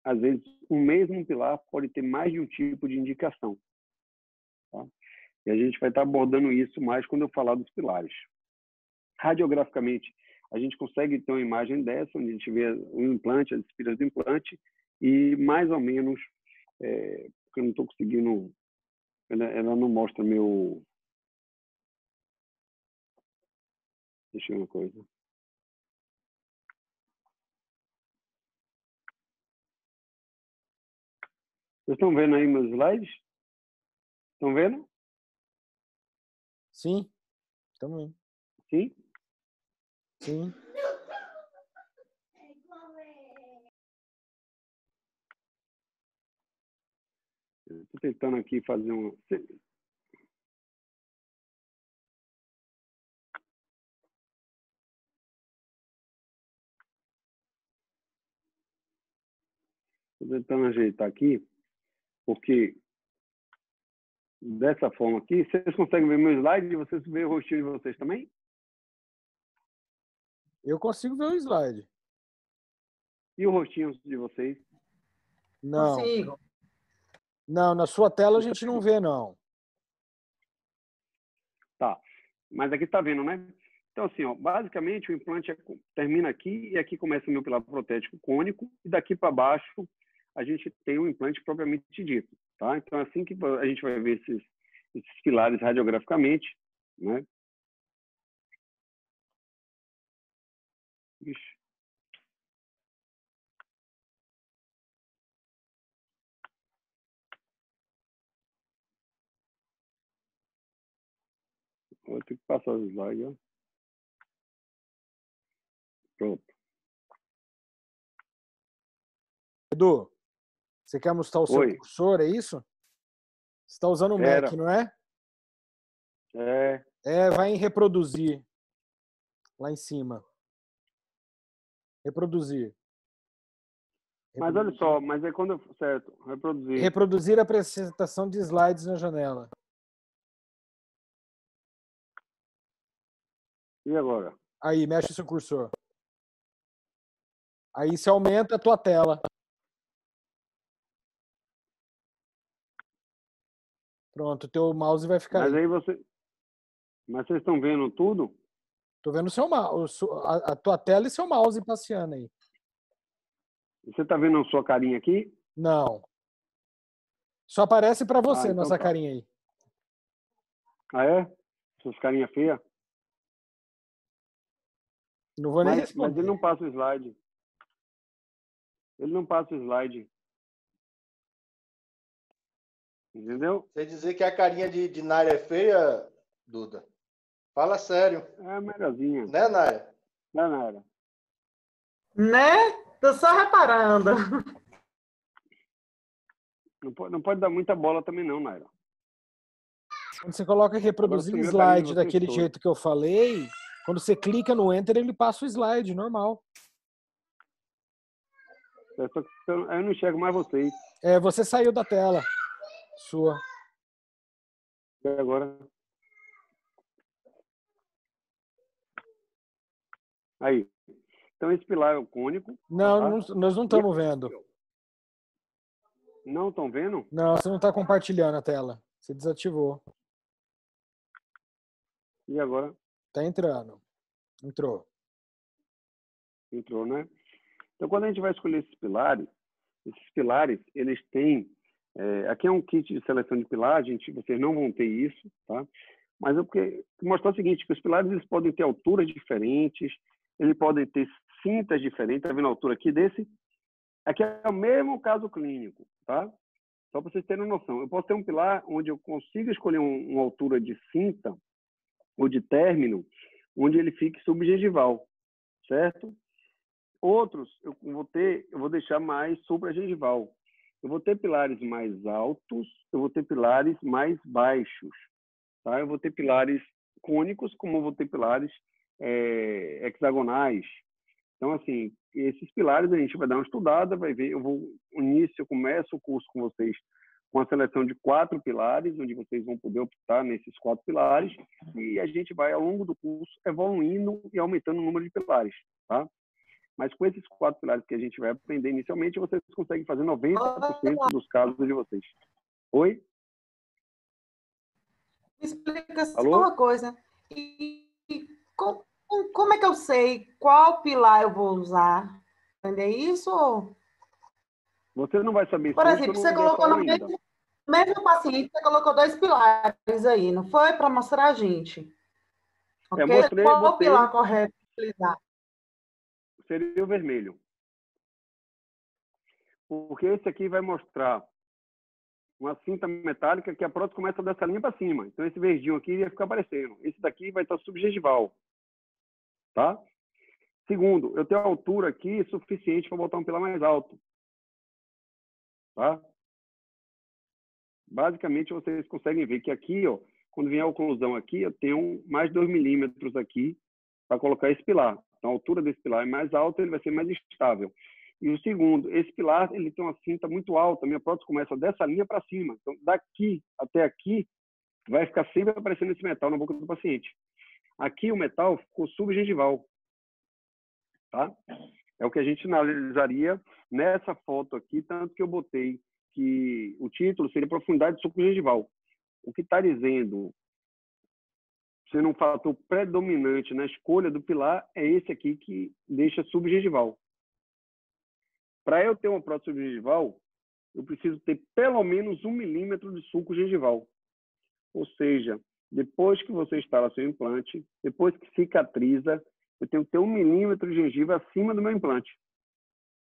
às vezes, o mesmo pilar pode ter mais de um tipo de indicação. Tá? E a gente vai estar abordando isso mais quando eu falar dos pilares. Radiograficamente, a gente consegue ter uma imagem dessa, onde a gente vê o implante, as espiras do implante, e mais ou menos, porque eu não estou conseguindo, ela não mostra meu... Deixa eu ver uma coisa. Vocês estão vendo aí meus slides? Estão vendo? Sim, também. Sim? Sim. Estou tentando aqui fazer um... Estou tentando ajeitar aqui, porque dessa forma aqui, vocês conseguem ver meu slide e vocês veem o rostinho de vocês também? Eu consigo ver o slide. E o rostinho de vocês? Não. Consigo. Não, na sua tela a gente não vê, não. Tá. Mas aqui está vendo, né? Então, assim, ó, basicamente o implante termina aqui e aqui começa o meu pilar protético cônico e daqui para baixo a gente tem o implante propriamente dito, tá? Então, assim que a gente vai ver esses pilares radiograficamente, né? Ixi. Vou ter que passar os slides, ó. Pronto. Edu, você quer mostrar o seu Oi. cursor, é isso? Você está usando o Mac, não é? Vai em reproduzir. Lá em cima. Reproduzir. Mas olha só, mas é quando eu... Certo, reproduzir. Reproduzir a apresentação de slides na janela. E agora? Aí, mexe o seu cursor. Aí você aumenta a tua tela. Pronto, o teu mouse vai ficar Mas aí. aí você... Mas vocês estão vendo tudo? Tô vendo o seu mouse, a tua tela e seu mouse passeando aí. Você está vendo a sua carinha aqui? Não. Só aparece para você, então nossa tá. carinha aí. Ah, é? Suas carinhas feias? Não vou nem Mas responder. ele não passa o slide. Ele não passa o slide. Entendeu? Você dizer que a carinha de Nária é feia, Duda? Fala sério. É melhorzinha. Né, Nária? Não, Naira. Né? Tô só reparando. Não pode dar muita bola também não, Naira. Quando você coloca reproduzir Agora sumiu a galinha de slide vocês daquele todos. jeito que eu falei, quando você clica no Enter, ele passa o slide, normal. Só que eu não enxergo mais vocês. Você saiu da tela sua. E agora? Aí. Então, esse pilar é o cônico. Não, tá? nós não estamos vendo. Não estão vendo? Não, você não está compartilhando a tela. Você desativou. E agora? Tá entrando. Entrou. Entrou, né? Então, quando a gente vai escolher esses pilares, eles têm... aqui é um kit de seleção de pilar, vocês não vão ter isso, tá? Mas é porque mostrar o seguinte, que os pilares eles podem ter alturas diferentes, eles podem ter cintas diferentes, tá vendo a altura aqui desse? Aqui é o mesmo caso clínico, tá? Só para vocês terem uma noção. Eu posso ter um pilar onde eu consigo escolher uma altura de cinta ou de término, onde ele fique subgengival, certo? Outros eu vou deixar mais supragengival. Eu vou ter pilares mais altos, eu vou ter pilares mais baixos, tá? Eu vou ter pilares cônicos, como eu vou ter pilares hexagonais. Então, assim, esses pilares a gente vai dar uma estudada, vai ver. Eu começo o curso com vocês com a seleção de 4 pilares, onde vocês vão poder optar nesses 4 pilares, e a gente vai, ao longo do curso, evoluindo e aumentando o número de pilares, tá? Mas com esses 4 pilares que a gente vai aprender inicialmente, vocês conseguem fazer 90% dos casos de vocês. Oi? Me explica só Alô? uma coisa. Como é que eu sei qual pilar eu vou usar? Entender isso? Você não vai saber Por isso hoje, exemplo, porque eu você não lhe dei essa colocou aula no ainda. mesmo paciente, você colocou 2 pilares aí, não foi? Para mostrar a gente. Ok? Qual o Botei, pilar correto para utilizar? seria o vermelho. Porque esse aqui vai mostrar uma cinta metálica que a prótese começa dessa linha para cima. Então, esse verdinho aqui ia ficar aparecendo. Esse daqui vai estar subgengival. Tá? Segundo, eu tenho a altura aqui suficiente para botar um pilar mais alto. Tá? Basicamente, vocês conseguem ver que aqui, ó, quando vier a oclusão aqui, eu tenho mais 2 milímetros aqui para colocar esse pilar. Então, a altura desse pilar é mais alta, ele vai ser mais estável. E o segundo, esse pilar ele tem uma cinta muito alta. Minha prótese começa dessa linha para cima. Então, daqui até aqui, vai ficar sempre aparecendo esse metal na boca do paciente. Aqui o metal ficou subgengival. Tá? É o que a gente analisaria nessa foto aqui, tanto que eu botei que o título seria profundidade subgengival. O que está dizendo, sendo um fator predominante na escolha do pilar, é esse aqui que deixa subgengival. Para eu ter uma prótese subgengival, eu preciso ter pelo menos 1 milímetro de sulco gengival. Ou seja, depois que você instala seu implante, depois que cicatriza, eu tenho que ter 1 milímetro de gengiva acima do meu implante.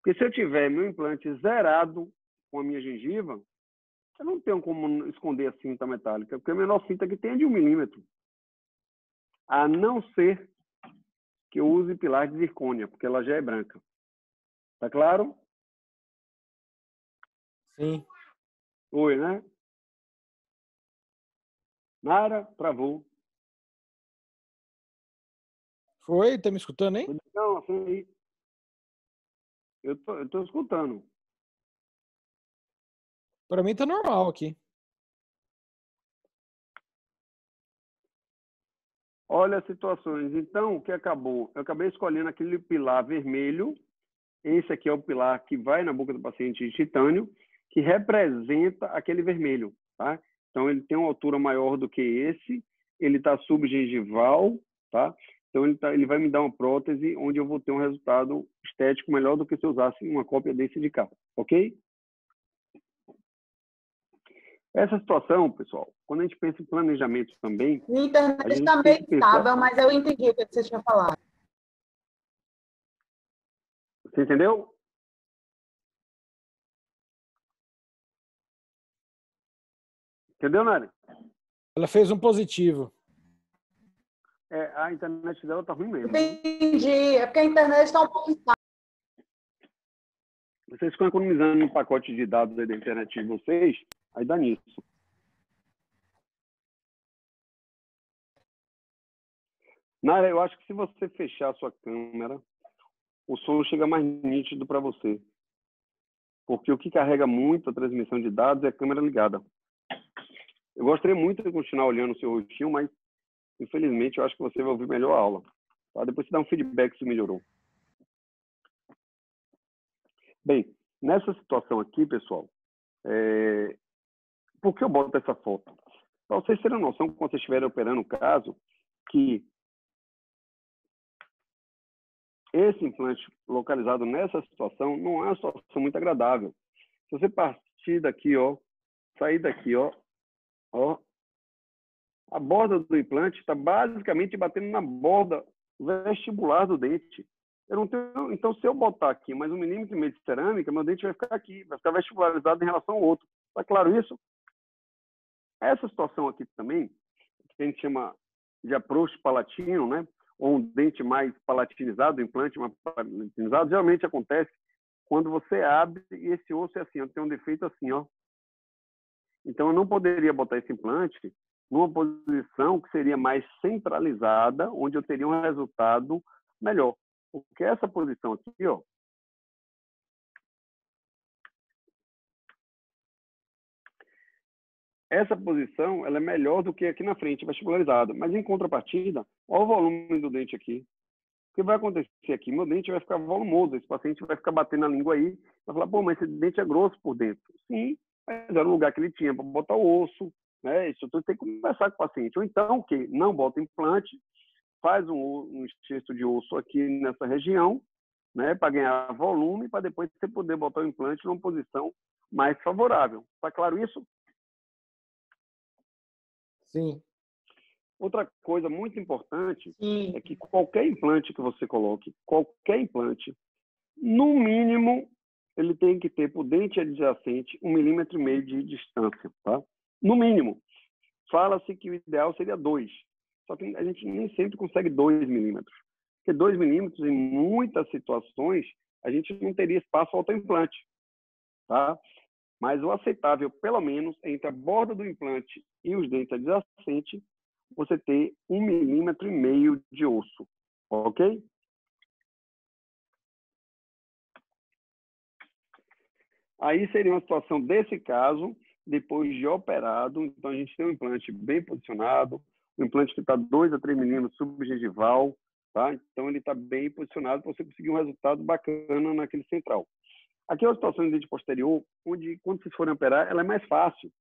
Porque se eu tiver meu implante zerado com a minha gengiva, eu não tenho como esconder a cinta metálica, porque a menor cinta que tem é de 1 milímetro. A não ser que eu use pilar de zircônia, porque ela já é branca. Tá claro? Sim. Oi, né? Nara, travou. Foi? Tá me escutando, hein? Não, assim aí. Eu tô escutando. Para mim tá normal aqui. Olha as situações. Então, o que acabou? Eu acabei escolhendo aquele pilar vermelho. Esse aqui é o pilar que vai na boca do paciente de titânio, que representa aquele vermelho, tá? Então, ele tem uma altura maior do que esse, ele está subgengival, tá? Então, ele vai me dar uma prótese onde eu vou ter um resultado estético melhor do que se eu usasse uma cópia desse de cá, ok? Essa situação, pessoal, quando a gente pensa em planejamento também, Minha a internet gente está tem meio que pensar... estável, mas eu entendi o que você tinha falado. Você entendeu? Entendeu, Nari? Ela fez um positivo. A internet dela tá ruim mesmo. Entendi. É porque a internet está um pouco... Vocês ficam economizando no pacote de dados aí da internet de vocês, aí dá nisso. Nara, eu acho que se você fechar a sua câmera, o som chega mais nítido para você. Porque o que carrega muito a transmissão de dados é a câmera ligada. Eu gostaria muito de continuar olhando o seu rostinho, mas infelizmente eu acho que você vai ouvir melhor a aula. Tá? Depois você dá um feedback se melhorou. Bem, nessa situação aqui, pessoal, por que eu boto essa foto? Para vocês terem noção, quando vocês estiverem operando o caso, que esse implante localizado nessa situação não é uma situação muito agradável. Se você partir daqui, ó, sair daqui, ó, a borda do implante está basicamente batendo na borda vestibular do dente. Eu não tenho, então, se eu botar aqui mais 1,5 milímetro de cerâmica, meu dente vai ficar aqui, vai ficar vestibularizado em relação ao outro. Está claro isso? Essa situação aqui também, que a gente chama de approach palatino, né? Ou um dente mais palatinizado, um implante mais palatinizado, geralmente acontece quando você abre e esse osso é assim, ó, tem um defeito assim, ó. Então, eu não poderia botar esse implante numa posição que seria mais centralizada, onde eu teria um resultado melhor. Porque essa posição aqui, ó, essa posição ela é melhor do que aqui na frente, vestibularizada. Mas, em contrapartida, olha o volume do dente aqui. O que vai acontecer aqui? Meu dente vai ficar volumoso. Esse paciente vai ficar batendo na língua aí. Vai falar, pô, mas esse dente é grosso por dentro. Sim, mas era o lugar que ele tinha para botar o osso. Né? Isso tudo tem que conversar com o paciente. Ou então, o quê? Não bota implante, faz um enxerto de osso aqui nessa região, né, para ganhar volume, para depois você poder botar o implante numa posição mais favorável. Está claro isso? Sim. Outra coisa muito importante Sim. é que qualquer implante que você coloque, qualquer implante, no mínimo, ele tem que ter por dente adjacente 1,5 milímetro de distância, tá? No mínimo. Fala-se que o ideal seria 2. Só que a gente nem sempre consegue 2 milímetros. Porque 2 milímetros, em muitas situações, a gente não teria espaço para autoimplante, tá? Mas o aceitável, pelo menos, entre a borda do implante e os dentes adjacentes, você ter 1,5 milímetro de osso, ok? Aí seria uma situação desse caso, depois de operado, então a gente tem um implante bem posicionado, um implante que está 2 a 3 milímetros subgengival, tá? Então ele está bem posicionado para você conseguir um resultado bacana naquele central. Aqui é uma situação de dente posterior, onde quando vocês forem operar, ela é mais fácil.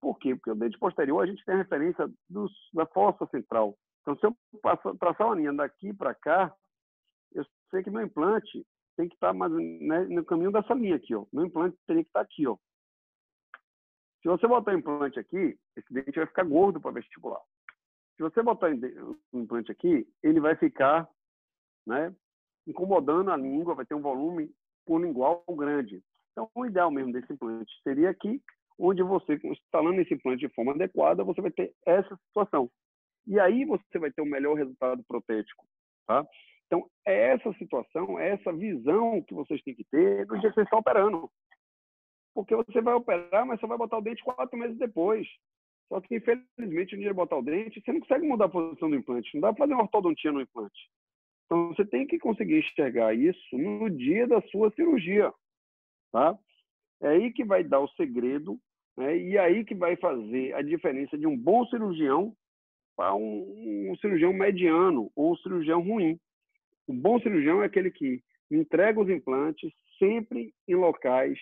Por quê? Porque o dente posterior a gente tem a referência da fossa central. Então, se eu traçar uma linha daqui para cá, eu sei que meu implante tem que estar mais, né, no caminho dessa linha aqui, ó. Meu implante teria que estar aqui, ó. Se você botar o implante aqui, esse dente vai ficar gordo para vestibular. Se você botar o implante aqui, ele vai ficar, né, incomodando a língua, vai ter um volume por lingual grande. Então, o ideal mesmo desse implante seria aqui, onde você, instalando esse implante de forma adequada, você vai ter essa situação. E aí você vai ter o melhor resultado protético, tá? Então, é essa situação, é essa visão que vocês têm que ter no dia que vocês estão operando. Porque você vai operar, mas você vai botar o dente 4 meses depois. Só que, infelizmente, no dia de botar o dente, você não consegue mudar a posição do implante. Não dá para fazer uma ortodontia no implante. Então, você tem que conseguir enxergar isso no dia da sua cirurgia, tá? É aí que vai dar o segredo, né? E aí que vai fazer a diferença de um bom cirurgião para um cirurgião mediano ou um cirurgião ruim. O bom cirurgião é aquele que entrega os implantes sempre em locais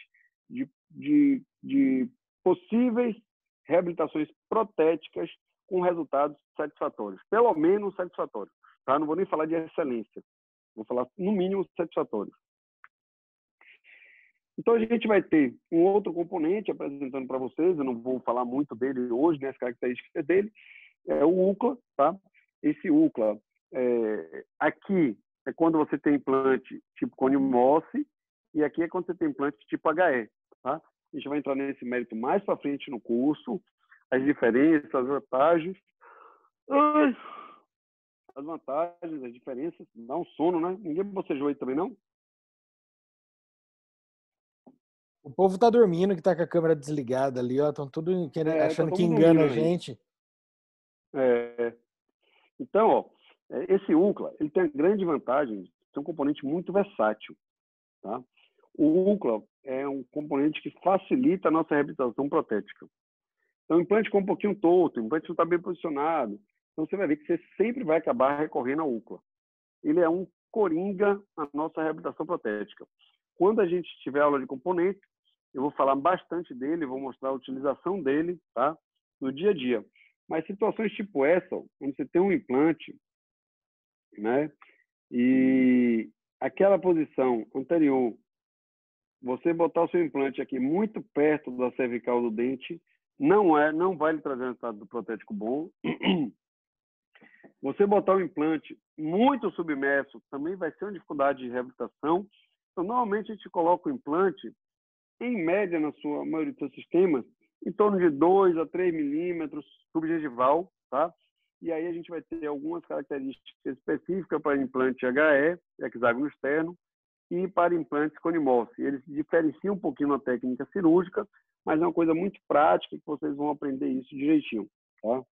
de possíveis reabilitações protéticas com resultados satisfatórios, pelo menos satisfatórios. Tá? Não vou nem falar de excelência, vou falar no mínimo satisfatório. Então, a gente vai ter um outro componente apresentando para vocês, eu não vou falar muito dele hoje, né, as características dele, é o UCLA, tá? Esse UCLA, aqui é quando você tem implante tipo cone Mosse, e aqui é quando você tem implante tipo HE, tá? A gente vai entrar nesse mérito mais para frente no curso, as diferenças, as vantagens. as vantagens, as diferenças, dá um sono, né? Ninguém bocejou aí também, não? O povo tá dormindo, que tá com a câmera desligada ali, ó. Estão tudo Tá achando todo que mundo engana a dormindo aí. gente. Então, ó, esse UCLA, ele tem a grande vantagem de ser um componente muito versátil, tá? O UCLA é um componente que facilita a nossa reabilitação protética. Então, o implante ficou um pouquinho torto, o implante não está bem posicionado. Então, você vai ver que você sempre vai acabar recorrendo ao UCLA. Ele é um coringa na nossa reabilitação protética. Quando a gente tiver aula de componentes, eu vou falar bastante dele, vou mostrar a utilização dele, tá? No dia a dia. Mas situações tipo essa, onde você tem um implante, né? E aquela posição anterior, você botar o seu implante aqui muito perto da cervical do dente, não vai lhe trazer um resultado do protético bom. Você botar o implante muito submerso também vai ser uma dificuldade de reabilitação. Então, normalmente a gente coloca o implante, em média, na sua maioria dos seus sistemas, em torno de 2 a 3 milímetros subgengival, tá? E aí a gente vai ter algumas características específicas para implante HE, hexágono externo, e para implantes conimorfos. Eles se diferenciam um pouquinho na técnica cirúrgica, mas é uma coisa muito prática que vocês vão aprender isso direitinho, tá?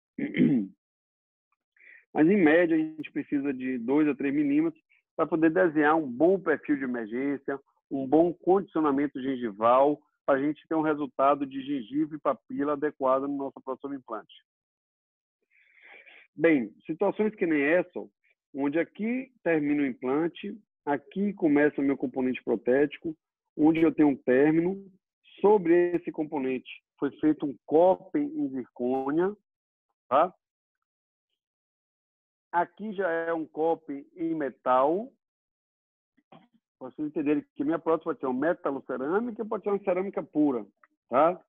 Mas, em média, a gente precisa de 2 a 3 milímetros para poder desenhar um bom perfil de emergência, um bom condicionamento gengival, para a gente ter um resultado de gengiva e papila adequado no nosso próximo implante. Bem, situações que nem essa, onde aqui termina o implante, aqui começa o meu componente protético, onde eu tenho um término. Sobre esse componente foi feito um coping em zircônia, tá? Aqui já é um coping em metal. Para vocês entenderem que minha prótese pode ser uma metalocerâmica, pode ser uma cerâmica pura, tá?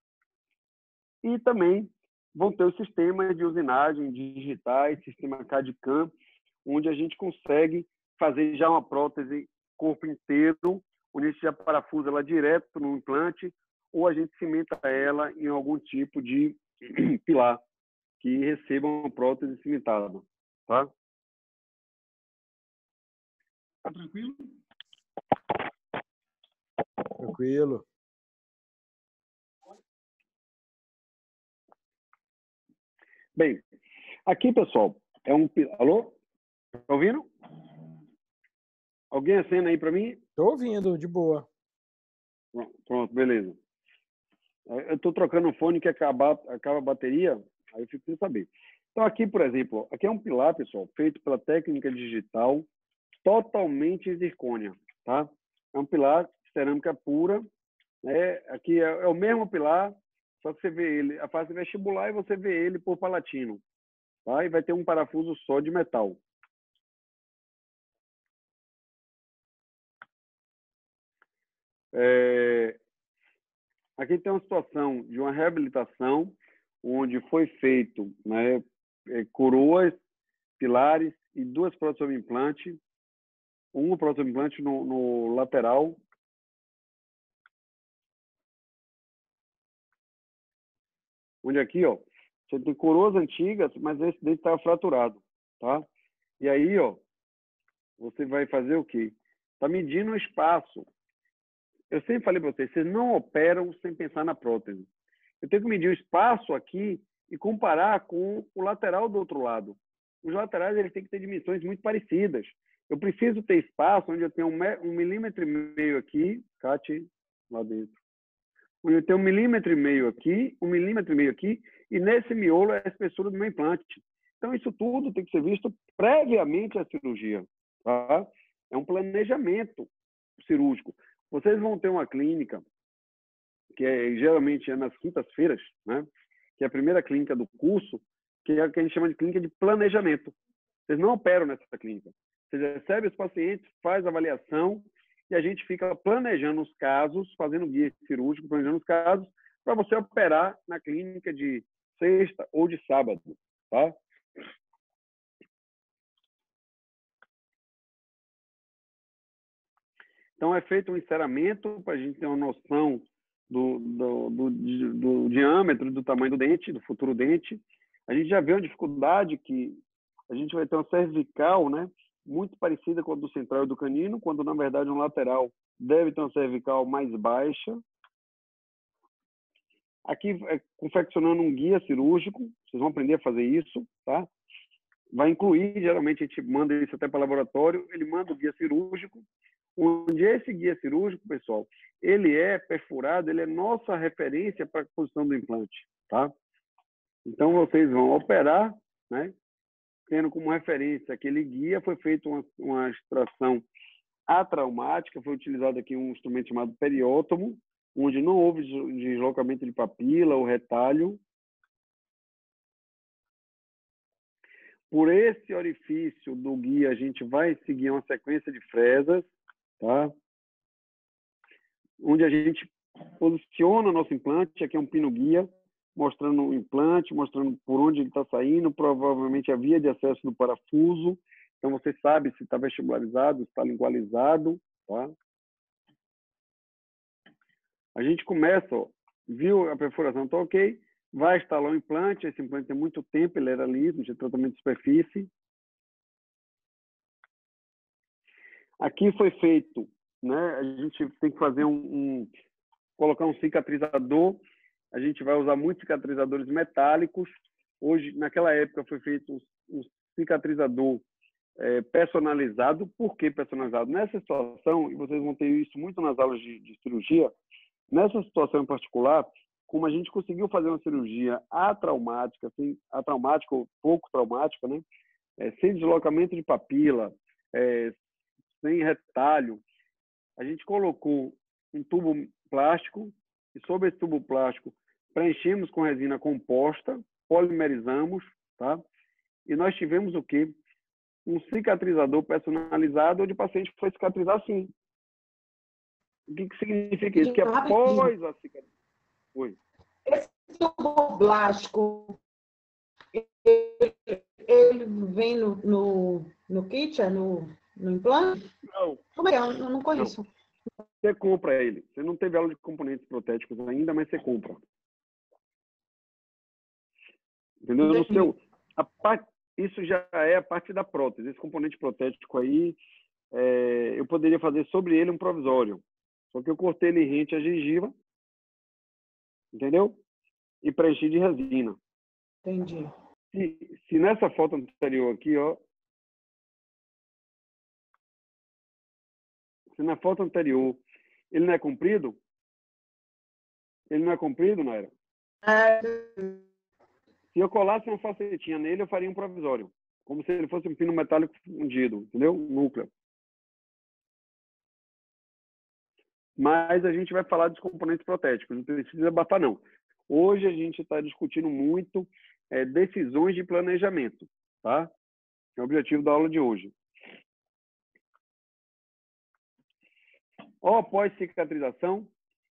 E também vão ter os sistemas de usinagem digitais, sistema CAD/CAM, onde a gente consegue fazer já uma prótese corpo inteiro, onde a gente já parafusa ela direto no implante, ou a gente cimenta ela em algum tipo de pilar que receba uma prótese cimentada, tá? Tá tranquilo? Tranquilo. Bem, aqui, pessoal, é um... Alô? Tá ouvindo? Alguém acena aí para mim? Tô ouvindo, de boa. Pronto, beleza. Eu estou trocando o fone que acaba a bateria, aí eu fico sem saber. Então, aqui, por exemplo, aqui é um pilar, pessoal, feito pela técnica digital, totalmente em zircônia, tá? É um pilar de cerâmica pura, né? Aqui é o mesmo pilar, só que você vê ele, a fase vestibular, e você vê ele por palatino, tá? E vai ter um parafuso só de metal. Aqui tem uma situação de uma reabilitação, onde foi feito, né, coroas, pilares e 2 próteses sobre implante, uma prótese sobre implante no lateral. Onde aqui, ó, você tem coroas antigas, mas esse dente estava fraturado, tá? E aí, ó, você vai fazer o quê? Está medindo o espaço. Eu sempre falei para vocês não operam sem pensar na prótese. Eu tenho que medir o espaço aqui e comparar com o lateral do outro lado. Os laterais eles têm que ter dimensões muito parecidas. Eu preciso ter espaço onde eu tenho 1,5 milímetro aqui, Cate, lá dentro. Onde eu tenho 1,5 milímetro aqui, 1,5 milímetro aqui, e nesse miolo é a espessura do meu implante. Então, isso tudo tem que ser visto previamente à cirurgia, tá? É um planejamento cirúrgico. Vocês vão ter uma clínica, que geralmente é nas quintas-feiras, né? Que é a primeira clínica do curso, que é a que a gente chama de clínica de planejamento. Vocês não operam nessa clínica. Vocês recebem os pacientes, faz a avaliação e a gente fica planejando os casos, fazendo guia cirúrgico, planejando os casos, para você operar na clínica de sexta ou de sábado, tá? Então, é feito um enceramento para a gente ter uma noção do diâmetro, do tamanho do dente, do futuro dente. A gente já vê uma dificuldade que a gente vai ter uma cervical, né, muito parecida com a do central e do canino, quando na verdade um lateral deve ter uma cervical mais baixa. Aqui confeccionando um guia cirúrgico, vocês vão aprender a fazer isso, tá? Vai incluir, geralmente a gente manda isso até para o laboratório, ele manda o guia cirúrgico, onde esse guia cirúrgico, pessoal, ele é perfurado, ele é nossa referência para a posição do implante, tá? Então, vocês vão operar, né? Tendo como referência aquele guia, foi feita uma extração atraumática, foi utilizado aqui um instrumento chamado periótomo, onde não houve deslocamento de papila ou retalho. Por esse orifício do guia, a gente vai seguir uma sequência de fresas, tá? Onde a gente posiciona o nosso implante, aqui é um pino guia, mostrando o implante, mostrando por onde ele está saindo, provavelmente a via de acesso do parafuso. Então, você sabe se está vestibularizado, se está lingualizado, tá? A gente começa, ó, viu a perfuração, está ok, vai instalar o implante, esse implante tem muito tempo, ele era liso, tinha tratamento de superfície. Aqui foi feito, né, a gente tem que fazer colocar um cicatrizador, a gente vai usar muitos cicatrizadores metálicos. Hoje, naquela época, foi feito um cicatrizador personalizado. Por que personalizado? Nessa situação, e vocês vão ter isso muito nas aulas de cirurgia, nessa situação em particular, como a gente conseguiu fazer uma cirurgia atraumática, assim, atraumática ou pouco traumática, né? Sem deslocamento de papila, sem retalho, a gente colocou um tubo plástico e sobre esse tubo plástico preenchemos com resina composta, polimerizamos, tá? E nós tivemos o quê? Um cicatrizador personalizado, onde o paciente foi cicatrizar assim. O que significa isso? Que após a cicatrização... Oi. Esse tubo plástico, ele vem no kit, no implante? Não. Como é que é? Eu não conheço. Não. Você compra ele. Você não teve aula de componentes protéticos ainda, mas você compra. Entendeu? No seu, isso já é a parte da prótese. Esse componente protético aí, eu poderia fazer sobre ele um provisório. Só que eu cortei ele rente a gengiva, entendeu? E preenchi de resina. Entendi. Se nessa foto anterior aqui, ó, se na foto anterior ele não é comprido, Naira? Se eu colasse uma facetinha nele, eu faria um provisório. Como se ele fosse um pino metálico fundido, entendeu? Núcleo. Mas a gente vai falar dos componentes protéticos, não precisa abafar, não. Hoje a gente está discutindo muito decisões de planejamento, tá? É o objetivo da aula de hoje. Ó, pós-cicatrização.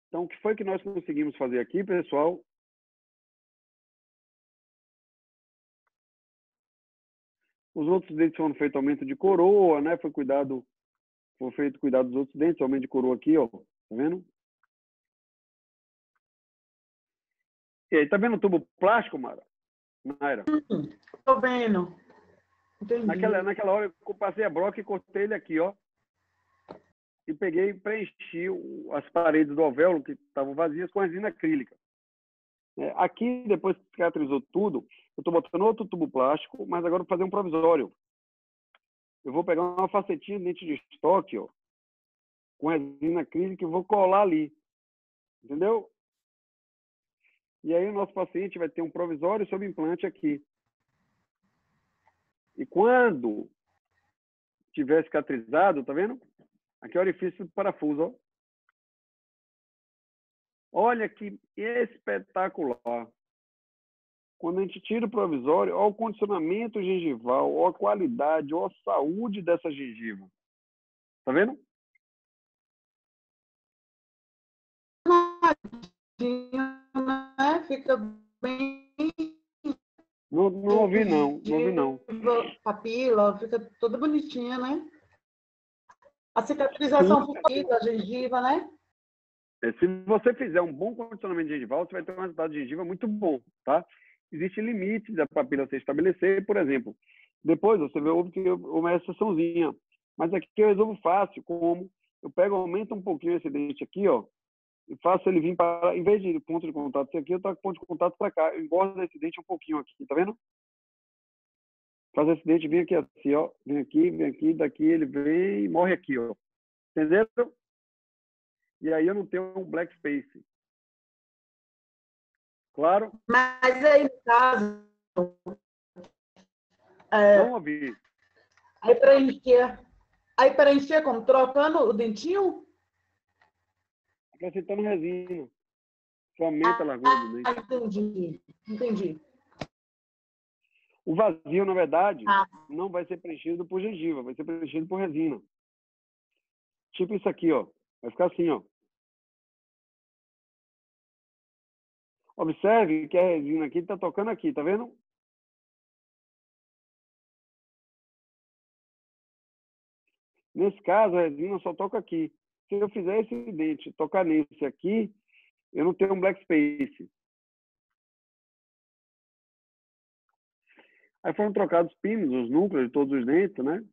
Então, o que foi que nós conseguimos fazer aqui, pessoal? Os outros dentes foram feitos aumento de coroa, né? Foi feito cuidado dos outros dentes, aumento de coroa aqui, ó. Tá vendo? E aí, tá vendo o tubo plástico, Naira? Tô vendo. Entendi. Naquela hora eu passei a broca e cortei ele aqui, ó. E peguei e preenchi as paredes do alvéolo, que estavam vazias, com resina acrílica. Aqui, depois que cicatrizou tudo, eu estou botando outro tubo plástico, mas agora vou fazer um provisório. Eu vou pegar uma facetinha de dente de estoque, ó, com resina acrílica, e vou colar ali. Entendeu? E aí o nosso paciente vai ter um provisório sob implante aqui. E quando tiver cicatrizado, tá vendo? Aqui é o orifício do parafuso, ó. Olha que espetacular. Quando a gente tira o provisório, olha o condicionamento gengival, olha a qualidade, olha a saúde dessa gengiva. Tá vendo? Né? Fica bem... Não ouvi, não. Não ouvi, não. Papila, fica toda bonitinha, né? A cicatrização da gengiva, né? Se você fizer um bom condicionamento gengival, você vai ter um resultado de gengiva muito bom, tá? Existem limites da papila se estabelecer. Por exemplo, Depois você vê uma exceçãozinha. Mas aqui eu resolvo fácil, como eu pego, aumento um pouquinho esse dente aqui, ó, e faço ele vir para, em vez de ponto de contato ser aqui, eu toco ponto de contato para cá. Eu engordo esse dente um pouquinho aqui, tá vendo? Faz esse dente vir aqui assim, ó. Vem aqui, daqui ele vem e morre aqui, ó. Entenderam? E aí eu não tenho um black space. Claro? Mas aí, no caso, Não ouvi. aí para encher como? Trocando o dentinho? Acrescentando resina. Você aumenta a largura do dente. Entendi. O vazio, na verdade, Ah. não vai ser preenchido por gengiva, vai ser preenchido por resina. Tipo isso aqui, ó. Vai ficar assim, ó. Observe que a resina aqui está tocando aqui, tá vendo? Nesse caso, a resina só toca aqui. Se eu fizer esse dente tocar nesse aqui, eu não tenho um black space. Aí foram trocados os pinos, os núcleos de todos os dentes, né?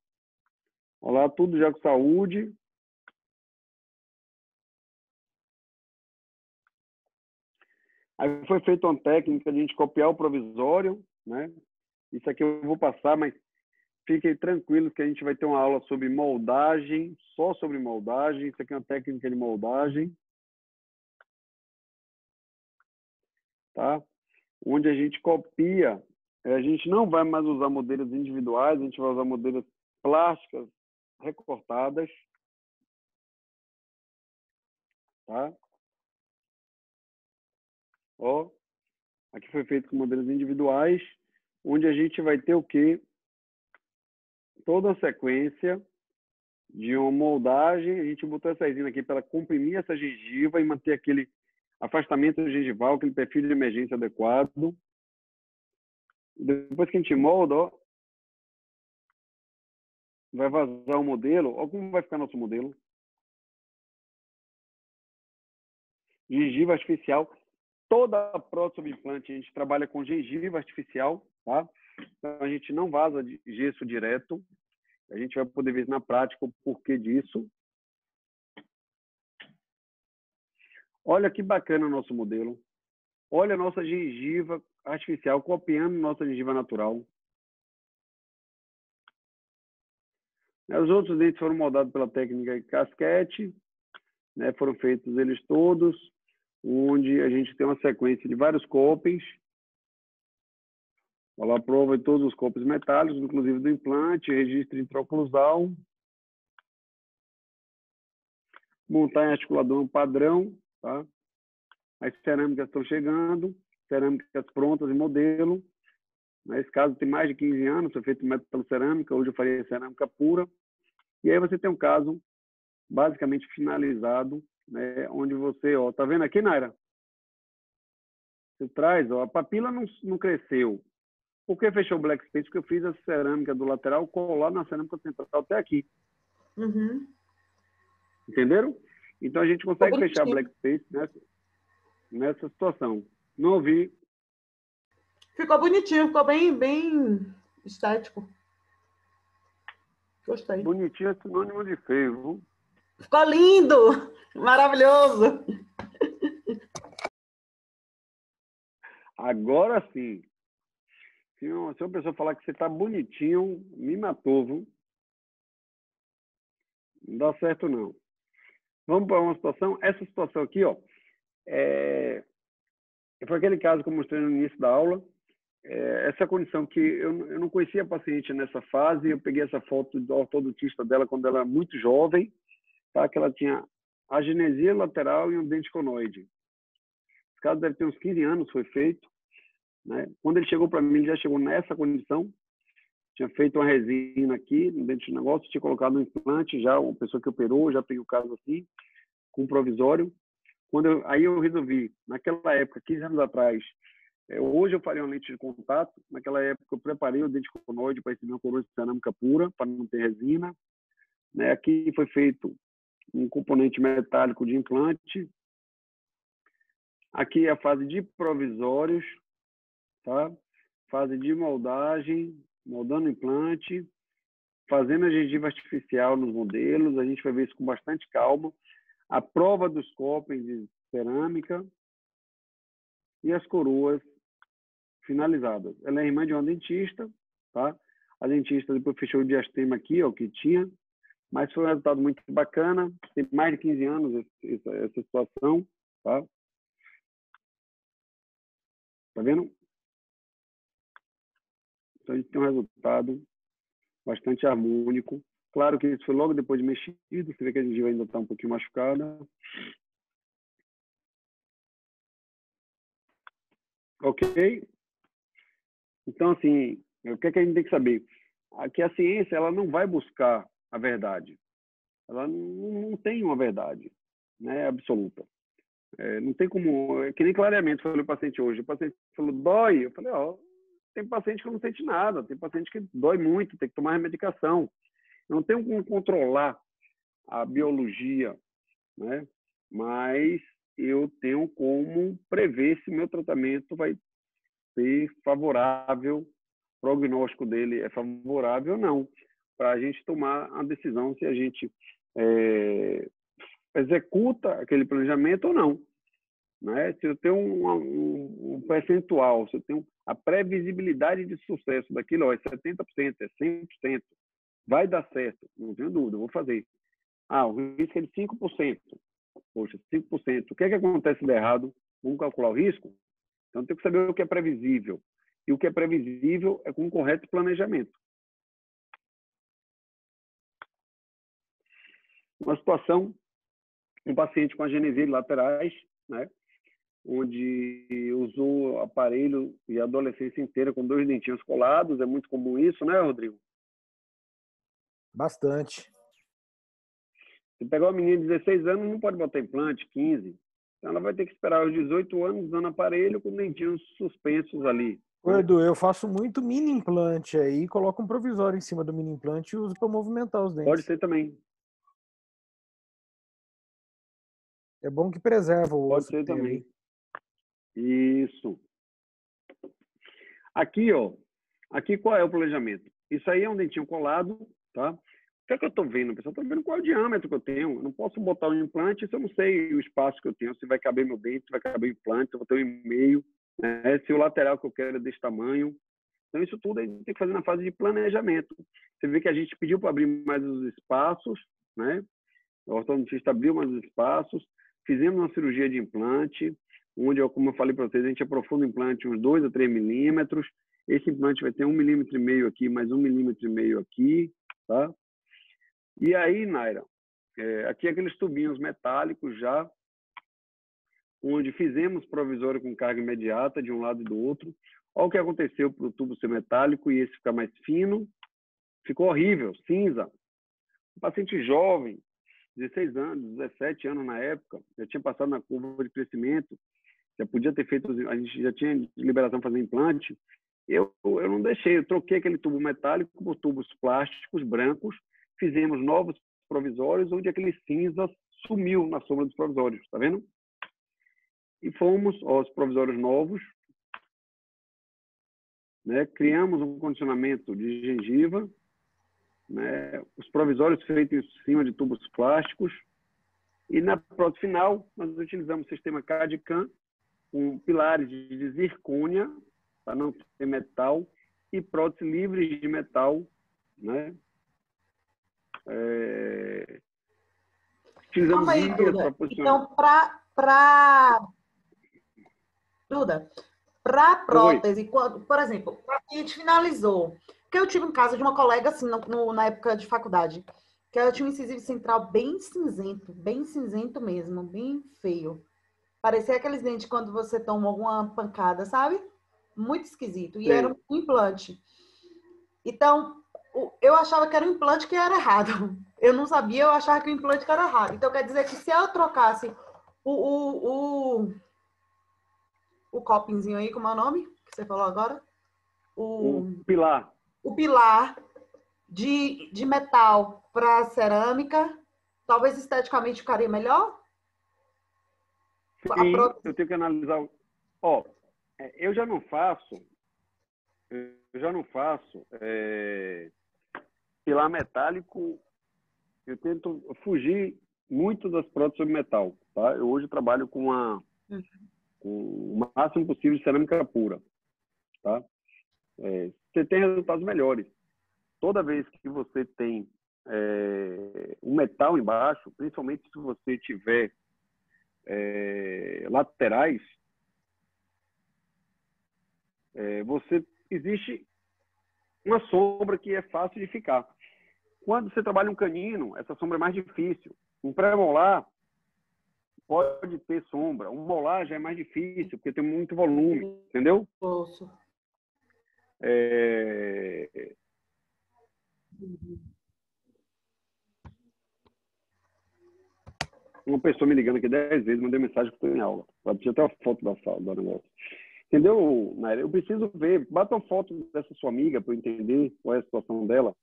Olha lá, tudo já com saúde. Aí foi feita uma técnica de a gente copiar o provisório, né? Isso aqui eu vou passar, mas fiquem tranquilos que a gente vai ter uma aula sobre moldagem, só sobre moldagem. Isso aqui é uma técnica de moldagem, tá? Onde a gente copia, a gente não vai mais usar modelos individuais, a gente vai usar modelos plásticas recortadas, tá? Ó, aqui foi feito com modelos individuais, onde a gente vai ter o quê? Toda a sequência de uma moldagem. A gente botou essa resina aqui para comprimir essa gengiva e manter aquele afastamento gengival, aquele perfil de emergência adequado. Depois que a gente molda, ó, vai vazar o modelo. Olha como vai ficar nosso modelo. Gengiva artificial. Toda a prótese sobre implante a gente trabalha com gengiva artificial, tá? Então a gente não vaza de gesso direto. A gente vai poder ver na prática o porquê disso. Olha que bacana o nosso modelo. Olha a nossa gengiva artificial copiando nossa gengiva natural. Os outros dentes foram moldados pela técnica de casquete, né? Foram feitos eles todos, onde a gente tem uma sequência de vários copes. Olha lá a prova de todos os copes metálicos, inclusive do implante, registro intraoclusal. Montar em articulador padrão, tá? As cerâmicas estão chegando, cerâmicas prontas em modelo. Nesse caso tem mais de 15 anos, foi feito método cerâmica, hoje eu faria cerâmica pura. E aí você tem um caso basicamente finalizado, né, onde você, ó, tá vendo aqui, Naira? Você traz, ó, a papila não cresceu. Por que fechou o black space? Porque eu fiz a cerâmica do lateral colar na cerâmica central até aqui. Uhum. Entenderam? Então a gente consegue fechar black space nessa situação. Não ouvi. Ficou bonitinho, ficou bem estético. Gostei. Bonitinho é sinônimo de feio, viu? Ficou lindo! Maravilhoso! Agora sim. Se uma pessoa falar que você tá bonitinho, me matou, viu? Não dá certo, não. Vamos para uma situação. Essa situação aqui, ó, foi aquele caso que eu mostrei no início da aula. Essa condição que eu não conhecia a paciente nessa fase, eu peguei essa foto do ortodontista dela quando ela era muito jovem, tá? Que ela tinha agenesia lateral e um dente conoide. Esse caso deve ter uns 15 anos, foi feito, né? Quando ele chegou para mim, ele já chegou nessa condição, tinha feito uma resina aqui no dente de negócio, tinha colocado um implante já, uma pessoa que operou, já peguei o caso assim, com provisório. Aí eu resolvi, naquela época, 15 anos atrás, hoje eu faria uma lente de contato. Naquela época eu preparei o dente conoide para receber uma coroa de cerâmica pura, para não ter resina, né? Aqui foi feito um componente metálico de implante. Aqui é a fase de provisórios, tá? Fase de moldagem, moldando o implante, fazendo a gengiva artificial nos modelos. A gente vai ver isso com bastante calma. A prova dos copens de cerâmica e as coroas finalizadas. Ela é irmã de uma dentista, tá? A dentista depois fechou o diastema aqui, ó, que tinha, mas foi um resultado muito bacana. Tem mais de 15 anos essa situação, tá? Tá vendo? Então a gente tem um resultado bastante harmônico. Claro que isso foi logo depois de mexido, você vê que a gengiva ainda está um pouquinho machucada. Ok? Então, assim, o que é que a gente tem que saber? Que a ciência, ela não vai buscar a verdade. Ela não tem uma verdade, né, absoluta. Não tem como... que nem clareamento, falei para o paciente hoje. O paciente falou, dói. Eu falei, ó, tem paciente que não sente nada. Tem paciente que dói muito, tem que tomar medicação. Eu não tenho como controlar a biologia, né? Mas eu tenho como prever se meu tratamento vai ser favorável, o prognóstico dele é favorável ou não, para a gente tomar a decisão se a gente executa aquele planejamento ou não. Né? Se eu tenho um percentual, se eu tenho a previsibilidade de sucesso daquilo, ó, é 70%, é 100%, vai dar certo, não tenho dúvida, eu vou fazer. O risco é de 5%. Poxa, 5%. O que é que acontece de errado? Vamos calcular o risco? Então, tem que saber o que é previsível. E o que é previsível é com um correto planejamento. Uma situação, um paciente com agenesia laterais, né, onde usou aparelho e a adolescência inteira com 2 dentinhos colados. É muito comum isso, né, Rodrigo? Bastante. Se pegar uma menina de 16 anos, não pode botar implante, 15. Então, ela vai ter que esperar os 18 anos usando aparelho com dentinhos suspensos ali. Ô, Edu, eu faço muito mini implante aí, coloco um provisório em cima do mini implante e uso para movimentar os dentes. Pode ser também. É bom que preserva o Pode osso. ser também. Isso. Aqui, ó. Aqui qual é o planejamento? Isso aí é um dentinho colado, tá? O que é que eu estou vendo, pessoal? Estou vendo qual é o diâmetro que eu tenho. Eu não posso botar um implante se eu não sei o espaço que eu tenho, se vai caber meu dente, se vai caber o implante, se eu vou ter um e-mail, né? Se o lateral que eu quero é desse tamanho. Então, isso tudo a gente tem que fazer na fase de planejamento. Você vê que a gente pediu para abrir mais os espaços, né? O ortodontista abriu mais os espaços, fizemos uma cirurgia de implante, onde, como eu falei para vocês, a gente aprofunda o implante uns 2 a 3 milímetros. Esse implante vai ter 1,5 milímetro aqui, mais 1,5 milímetro aqui, tá? E aí, Naira, aqui aqueles tubinhos metálicos já, onde fizemos provisório com carga imediata de um lado e do outro. Olha o que aconteceu para o tubo ser metálico e esse ficar mais fino. Ficou horrível, cinza. Um paciente jovem, 16 anos, 17 anos na época, já tinha passado na curva de crescimento, já podia ter feito, a gente já tinha liberação para fazer implante. Eu não deixei, eu troquei aquele tubo metálico por tubos plásticos brancos, fizemos novos provisórios, onde aquele cinza sumiu na sombra dos provisórios, tá vendo? E fomos aos provisórios novos, né? Criamos um condicionamento de gengiva, né? Os provisórios feitos em cima de tubos plásticos, e na prótese final nós utilizamos o sistema CAD/CAM com pilares de zircônia, para não ter metal, e próteses livres de metal, né? Utilizamos Calma aí, vias Duda. para posicionar. Então, Duda, para prótese, quando, por exemplo, a gente finalizou, que eu tive um caso de uma colega, assim, na época de faculdade, que ela tinha um incisivo central bem cinzento mesmo, bem feio. Parecia aqueles dentes quando você toma alguma pancada, sabe? Muito esquisito. E Sim. era um implante. Então, eu achava que era o implante que era errado. Eu não sabia, eu achava que o implante que era errado. Então, quer dizer que se eu trocasse o copinzinho aí, como é o nome que você falou agora? O pilar. O pilar de metal para cerâmica, talvez esteticamente ficaria melhor? Sim, eu tenho que analisar. Ó, eu já não faço já não faço pilar metálico. Eu tento fugir muito das próteses sobre metal, tá? Eu hoje trabalho com o máximo possível de cerâmica pura, tá? Você tem resultados melhores. Toda vez que você tem um metal embaixo, principalmente se você tiver laterais, existe uma sombra que é fácil de ficar. Quando você trabalha um canino, essa sombra é mais difícil. Um pré-molar pode ter sombra. Um molar já é mais difícil, porque tem muito volume, entendeu? Posso. Uma pessoa me ligando aqui 10 vezes, mandei mensagem que estou em aula. Pode tirar até a foto da sala, do negócio. Entendeu, Naira? Eu preciso ver. Bata uma foto dessa sua amiga para eu entender qual é a situação dela.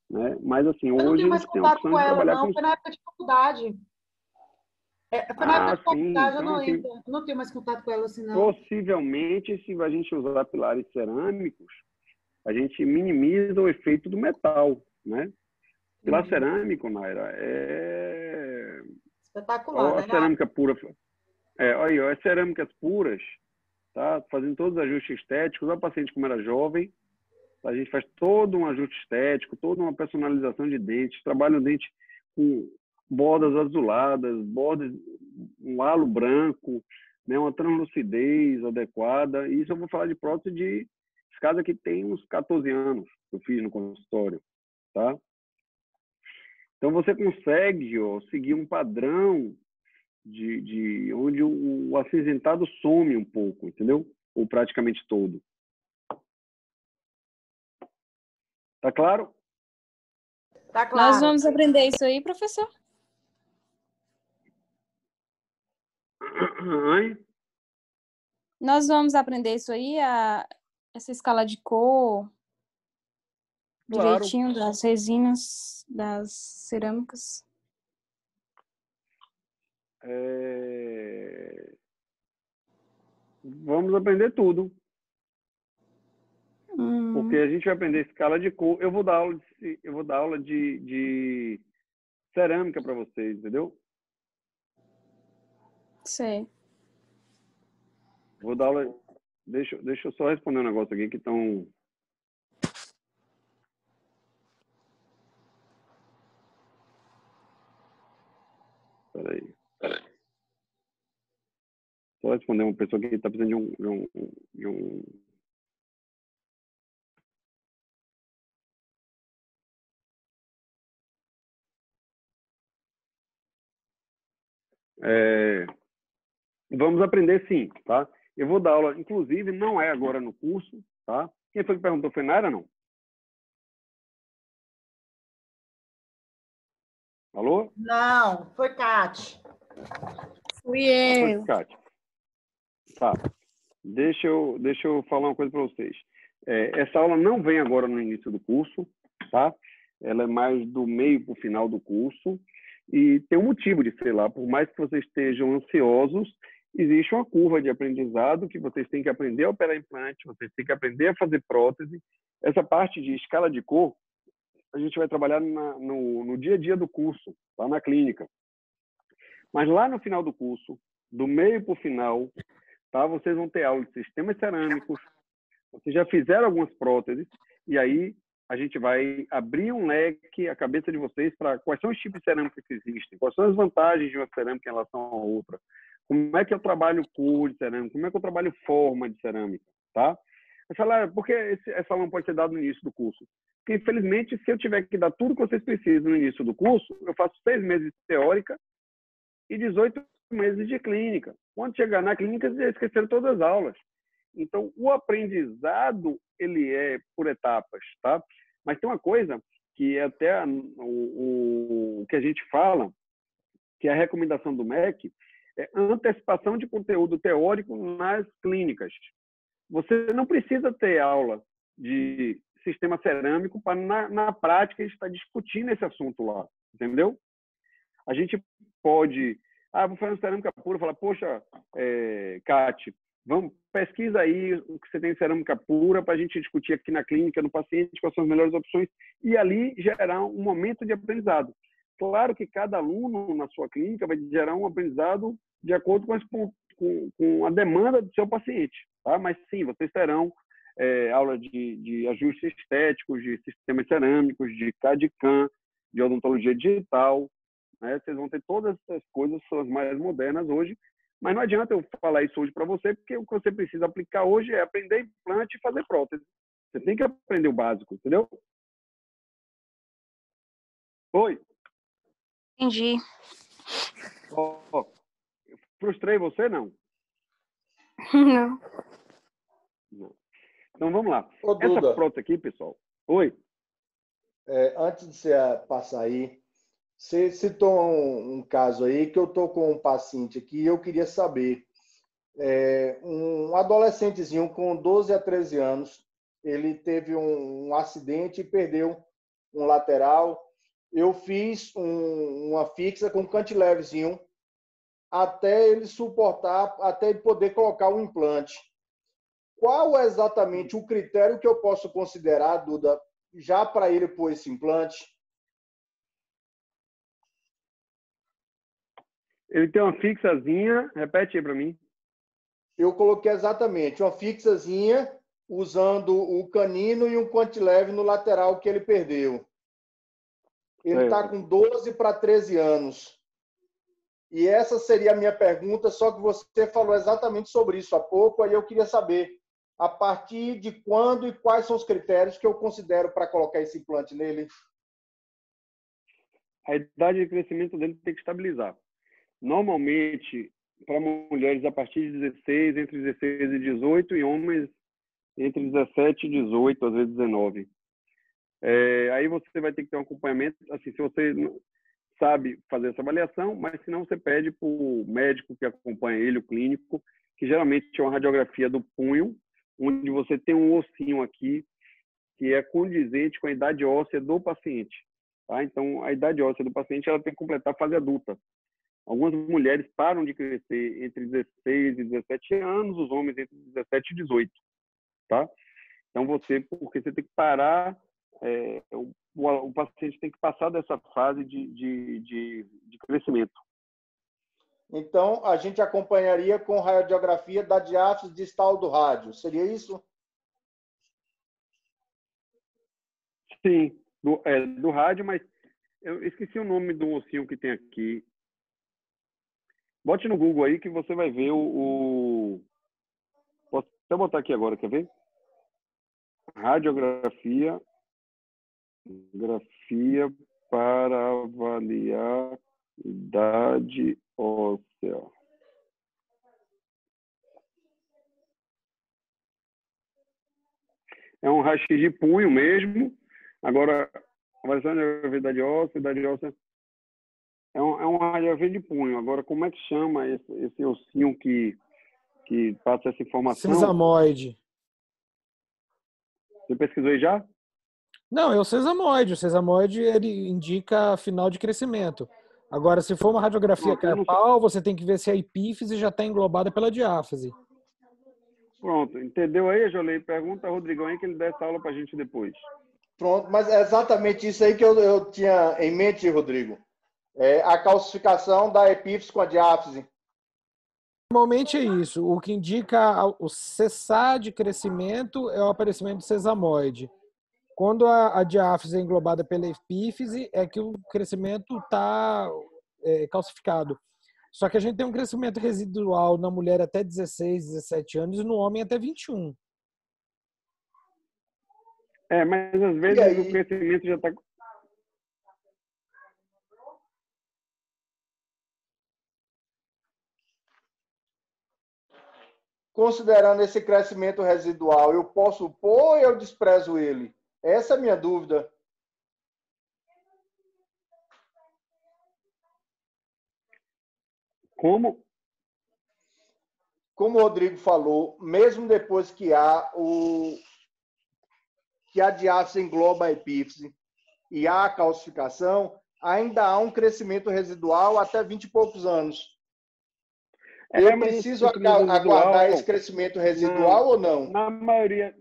Né? Mas, assim, Eu não hoje tenho mais tem a contato opção com de ela, trabalhar não. com... Foi na época de faculdade. Foi na época de sim. faculdade, eu Então, não assim, lembro. Eu não tenho mais contato com ela assim, não. possivelmente, se a gente usar pilares cerâmicos, a gente minimiza o efeito do metal, né? Pilar cerâmico, Naira, Espetacular, a né? cerâmica pura. Olha, as cerâmicas puras, tá? Fazendo todos os ajustes estéticos. O paciente, como era jovem, a gente faz todo um ajuste estético, toda uma personalização de dentes, trabalha o dente com bordas azuladas, um halo branco, né? Uma translucidez adequada. E isso eu vou falar de prótese de escada que tem uns 14 anos que eu fiz no consultório, tá? Então, você consegue seguir um padrão de onde o acinzentado some um pouco, entendeu? Ou praticamente todo. Tá claro? Tá claro. Nós vamos aprender isso aí, professor? Nós vamos aprender isso aí, essa escala de cor, claro. direitinho das resinas, das cerâmicas. Vamos aprender tudo. Porque a gente vai aprender escala de cor. Eu vou dar aula de cerâmica para vocês, entendeu? Sei. Vou dar aula... Deixa eu só responder um negócio aqui que estão... Peraí. Só responder uma pessoa que está precisando de um... Vamos aprender sim, tá? Eu vou dar aula, inclusive, não é agora no curso, tá? Quem foi que perguntou? Foi Naira, não? Alô? Não, foi Cate. Fui eu. Foi Cate. Tá. Deixa eu falar uma coisa para vocês. Essa aula não vem agora no início do curso, tá? Ela é mais do meio para o final do curso. E tem um motivo de ser lá. Por mais que vocês estejam ansiosos, existe uma curva de aprendizado que vocês têm que aprender a operar implante, vocês têm que aprender a fazer prótese. Essa parte de escala de cor, a gente vai trabalhar no dia a dia do curso, lá na clínica. Mas lá no final do curso, do meio para o final, tá? Vocês vão ter aula de sistemas cerâmicos, vocês já fizeram algumas próteses, e aí a gente vai abrir um leque, a cabeça de vocês, para quais são os tipos de cerâmica que existem, quais são as vantagens de uma cerâmica em relação a outra, como é que eu trabalho cor de cerâmica, como é que eu trabalho forma de cerâmica, tá? Você fala, por que essa aula não pode ser dada no início do curso? Porque, infelizmente, se eu tiver que dar tudo que vocês precisam no início do curso, eu faço 6 meses de teórica e 18 meses de clínica. Quando chegar na clínica, vocês já esqueceram todas as aulas. Então, o aprendizado, ele é por etapas, tá? Mas tem uma coisa que é até o que a gente fala, que é a recomendação do MEC, é antecipação de conteúdo teórico nas clínicas. Você não precisa ter aula de sistema cerâmico para, na prática, estar discutindo esse assunto lá, entendeu? A gente pode... vou fazer uma cerâmica pura, falar, poxa, Cate, Vamos, pesquisa aí o que você tem em cerâmica pura para a gente discutir aqui na clínica, no paciente, quais são as melhores opções e ali gerar um momento de aprendizado. Claro que cada aluno na sua clínica vai gerar um aprendizado de acordo com a demanda do seu paciente, tá? Mas sim, vocês terão aula de ajustes estéticos, de sistemas cerâmicos, de CAD/CAM, de odontologia digital, né? Vocês vão ter todas essas coisas, são as mais modernas hoje, mas não adianta eu falar isso hoje para você, porque o que você precisa aplicar hoje é aprender implante e fazer prótese. Você tem que aprender o básico, entendeu? Oi? Entendi. Ó, frustrei você, não? Não. Não. Então, vamos lá. Ô, Duda, essa prótese aqui, pessoal. Oi? Antes de você passar aí, você citou um caso aí que eu estou com um paciente aqui e eu queria saber. Um adolescentezinho com 12 a 13 anos, ele teve um acidente e perdeu um lateral. Eu fiz uma fixa com cantileverzinho até ele suportar, até ele poder colocar o implante. Qual é exatamente o critério que eu posso considerar, Duda, já para ele pôr esse implante? Ele tem uma fixazinha, repete aí para mim. Eu coloquei exatamente uma fixazinha usando o canino e um cantilever no lateral que ele perdeu. Ele está com 12 para 13 anos. E essa seria a minha pergunta, só que você falou exatamente sobre isso há pouco, aí eu queria saber a partir de quando e quais são os critérios que eu considero para colocar esse implante nele. A idade de crescimento dele tem que estabilizar. Normalmente, para mulheres a partir de 16, entre 16 e 18, e homens entre 17 e 18, às vezes 19. Aí você vai ter que ter um acompanhamento, assim, se você sabe fazer essa avaliação, mas se não, você pede para o médico que acompanha ele, o clínico, que geralmente é uma radiografia do punho, onde você tem um ossinho aqui que é condizente com a idade óssea do paciente. Tá? Então, a idade óssea do paciente ela tem que completar a fase adulta. Algumas mulheres param de crescer entre 16 e 17 anos, os homens entre 17 e 18. Tá? Então, porque você tem que parar, o paciente tem que passar dessa fase de crescimento. Então, a gente acompanharia com radiografia da diáfise distal do rádio. Seria isso? Sim, do rádio, mas eu esqueci o nome do ossinho que tem aqui. Bote no Google aí que você vai ver Posso até botar aqui agora, quer ver? Radiografia para avaliar idade óssea. É um raio-x de punho mesmo. Agora, avaliação de idade óssea é uma radiografia de punho. Agora, como é que chama esse ossinho que passa essa informação? Sesamoide. Você pesquisou aí já? Não, é o sesamoide. O sesamoide, ele indica final de crescimento. Agora, se for uma radiografia carpal, você tem que ver se a epífise já está englobada pela diáfise. Pronto, entendeu aí, Jolei? Pergunta ao Rodrigão aí que ele dá essa aula para a gente depois. Pronto, mas é exatamente isso aí que eu tinha em mente, Rodrigo. A calcificação da epífise com a diáfise. Normalmente é isso. O que indica o cessar de crescimento é o aparecimento do sesamoide. Quando a diáfise é englobada pela epífise, é que o crescimento está calcificado. Só que a gente tem um crescimento residual na mulher até 16, 17 anos e no homem até 21. Mas às vezes o crescimento já está... Considerando esse crescimento residual, eu posso pôr ou eu desprezo ele? Essa é a minha dúvida. Como? Como o Rodrigo falou, mesmo depois que a diáfise engloba a epífise e há a calcificação, ainda há um crescimento residual até 20 e poucos anos. Eu preciso aguardar esse crescimento residual ou não? Na maioria,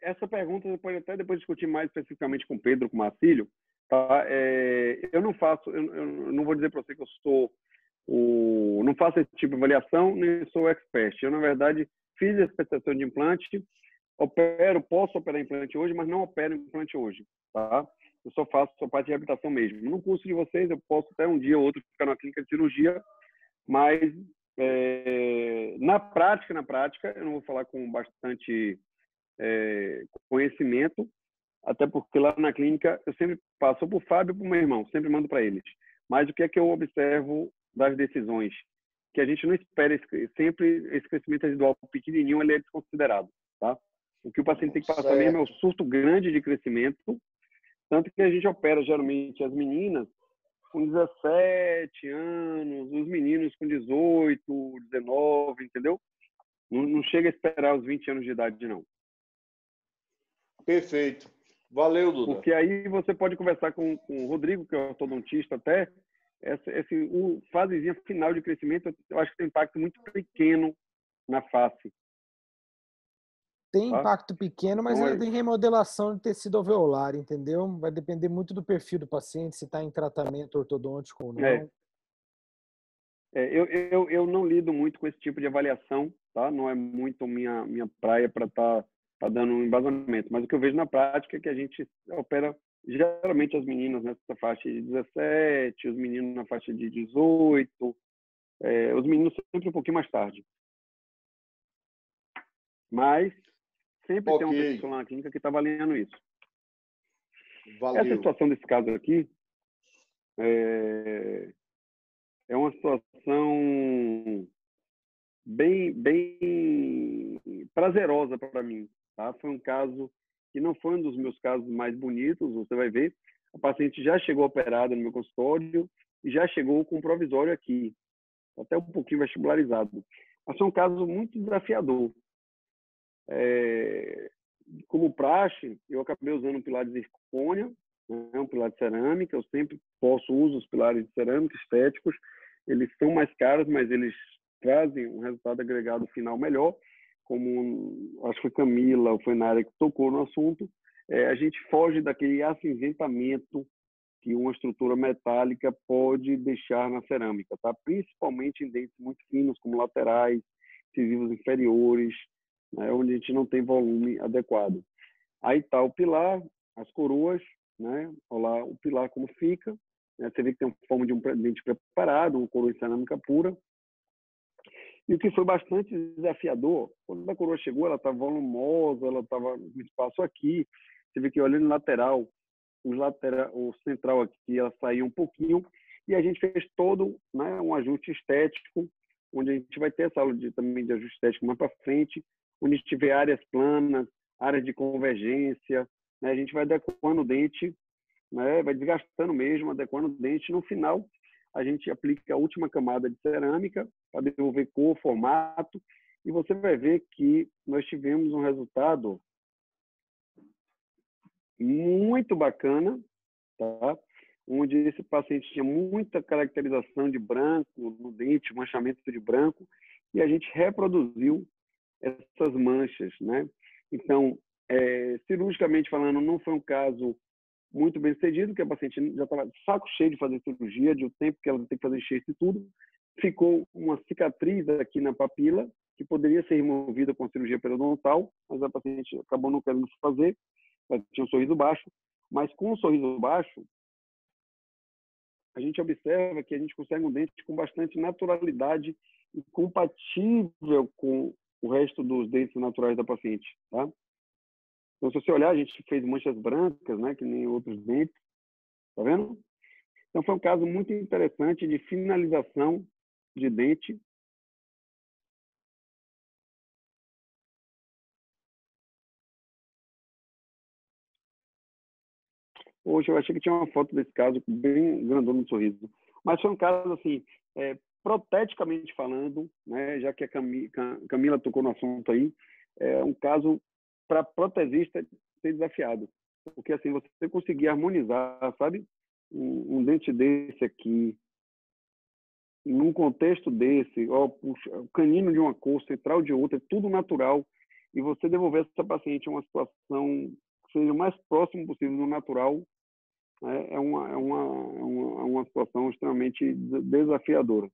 essa pergunta você pode até depois discutir mais especificamente com o Pedro, com o Marcílio. Tá? Eu não faço, eu não vou dizer para você que eu sou não faço esse tipo de avaliação, nem sou expert. Eu, na verdade, fiz a especialização de implante, posso operar implante hoje, mas não opero implante hoje, tá? Eu só faço parte de reabilitação mesmo. No curso de vocês, eu posso até um dia ou outro ficar na clínica de cirurgia, mas na prática, eu não vou falar com bastante conhecimento, até porque lá na clínica eu sempre passo para o Fábio e para o meu irmão, sempre mando para eles. Mas o que é que eu observo das decisões? Que a gente não espera sempre esse crescimento residual pequenininho, ele é desconsiderado, tá? O que o paciente tem que passar mesmo é o surto grande de crescimento, tanto que a gente opera geralmente as meninas com 17 anos, os meninos com 18, 19, entendeu? Não chega a esperar os 20 anos de idade, não. Perfeito. Valeu, Duda. Porque aí você pode conversar com o Rodrigo, que é ortodontista até, fasezinha final de crescimento, eu acho que tem um impacto muito pequeno na face. Tem impacto pequeno, mas então, tem remodelação de tecido alveolar, entendeu? Vai depender muito do perfil do paciente, se está em tratamento ortodôntico ou não. Eu não lido muito com esse tipo de avaliação, tá? Não é muito minha praia para estar dando um embasamento. Mas o que eu vejo na prática é que a gente opera geralmente as meninas nessa faixa de 17, os meninos na faixa de 18, os meninos sempre um pouquinho mais tarde. Mas sempre tem uma pessoa lá na clínica que está avaliando isso. Valeu. Essa situação desse caso aqui é uma situação bem prazerosa para mim. Tá? Foi um caso que não foi um dos meus casos mais bonitos, você vai ver. A paciente já chegou operada no meu consultório e já chegou com um provisório aqui, até um pouquinho vestibularizado. Mas foi um caso muito desafiador. Como praxe, eu acabei usando um pilar de zircônia, um pilar de cerâmica. Eu sempre uso os pilares de cerâmica estéticos. Eles são mais caros, mas eles trazem um resultado agregado final melhor. Como acho que foi Camila, ou foi Nara que tocou no assunto, a gente foge daquele acinzentamento que uma estrutura metálica pode deixar na cerâmica, tá? Principalmente em dentes muito finos, como laterais, incisivos inferiores, né? Onde a gente não tem volume adequado. Aí está o pilar, as coroas, né? Olha lá o pilar como fica, né? Você vê que tem uma forma de um dente preparado, uma coroa em cerâmica pura. E o que foi bastante desafiador, quando a coroa chegou, ela estava volumosa, ela estava com espaço aqui. Você vê que olhando no lateral, o central aqui, ela saiu um pouquinho. E a gente fez todo, né, um ajuste estético, onde a gente vai ter essa aula também de ajuste estético mais para frente, onde a gente vê áreas planas, áreas de convergência, né? A gente vai adequando o dente, né, vai desgastando mesmo, adequando o dente. No final, a gente aplica a última camada de cerâmica para devolver cor, formato, e você vai ver que nós tivemos um resultado muito bacana, tá? Onde esse paciente tinha muita caracterização de branco no dente, manchamento de branco, e a gente reproduziu essas manchas, né? Então, cirurgicamente falando, não foi um caso muito bem sucedido, que a paciente já estava de saco cheio de fazer cirurgia, de o tempo que ela tem que fazer enxerto e tudo. Ficou uma cicatriz aqui na papila, que poderia ser removida com a cirurgia periodontal, mas a paciente acabou não querendo fazer, ela tinha um sorriso baixo. Mas com o sorriso baixo, a gente observa que a gente consegue um dente com bastante naturalidade e compatível com o resto dos dentes naturais da paciente, tá? Então, se você olhar, a gente fez manchas brancas, né, que nem outros dentes, tá vendo? Então, foi um caso muito interessante de finalização de dente. Hoje eu achei que tinha uma foto desse caso bem grandão no sorriso. Mas foi um caso, assim, proteticamente falando, né, já que a Camila tocou no assunto aí, é um caso para protesista ser desafiado. Porque, assim, você conseguir harmonizar, sabe? Um dente desse aqui, num contexto desse, ó, puxa, o canino de uma cor, central de outra, é tudo natural, e você devolver essa paciente a uma situação que seja o mais próximo possível do natural, né, é uma situação extremamente desafiadora.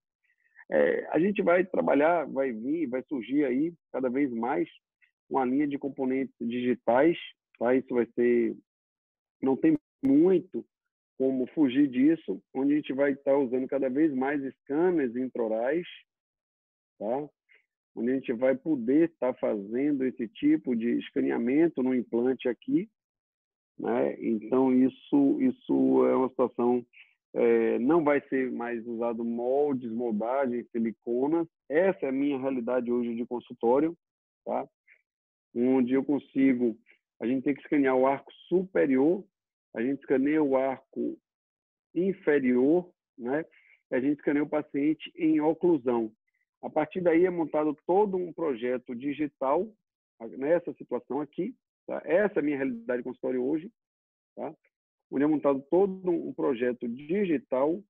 A gente vai trabalhar, vai surgir aí cada vez mais uma linha de componentes digitais, tá? Isso vai ser, não tem muito como fugir disso, onde a gente vai estar usando cada vez mais scanners intraorais, tá? Onde a gente vai poder estar fazendo esse tipo de escaneamento no implante aqui, né? Então isso é uma situação, não vai ser mais usado moldes, moldagens, siliconas. Essa é a minha realidade hoje de consultório, tá? Onde eu consigo, a gente tem que escanear o arco superior, a gente escaneia o arco inferior, né? A gente escaneia o paciente em oclusão. A partir daí é montado todo um projeto digital nessa situação aqui, tá? Essa é a minha realidade de consultório hoje, tá? Onde é montado todo um projeto digital,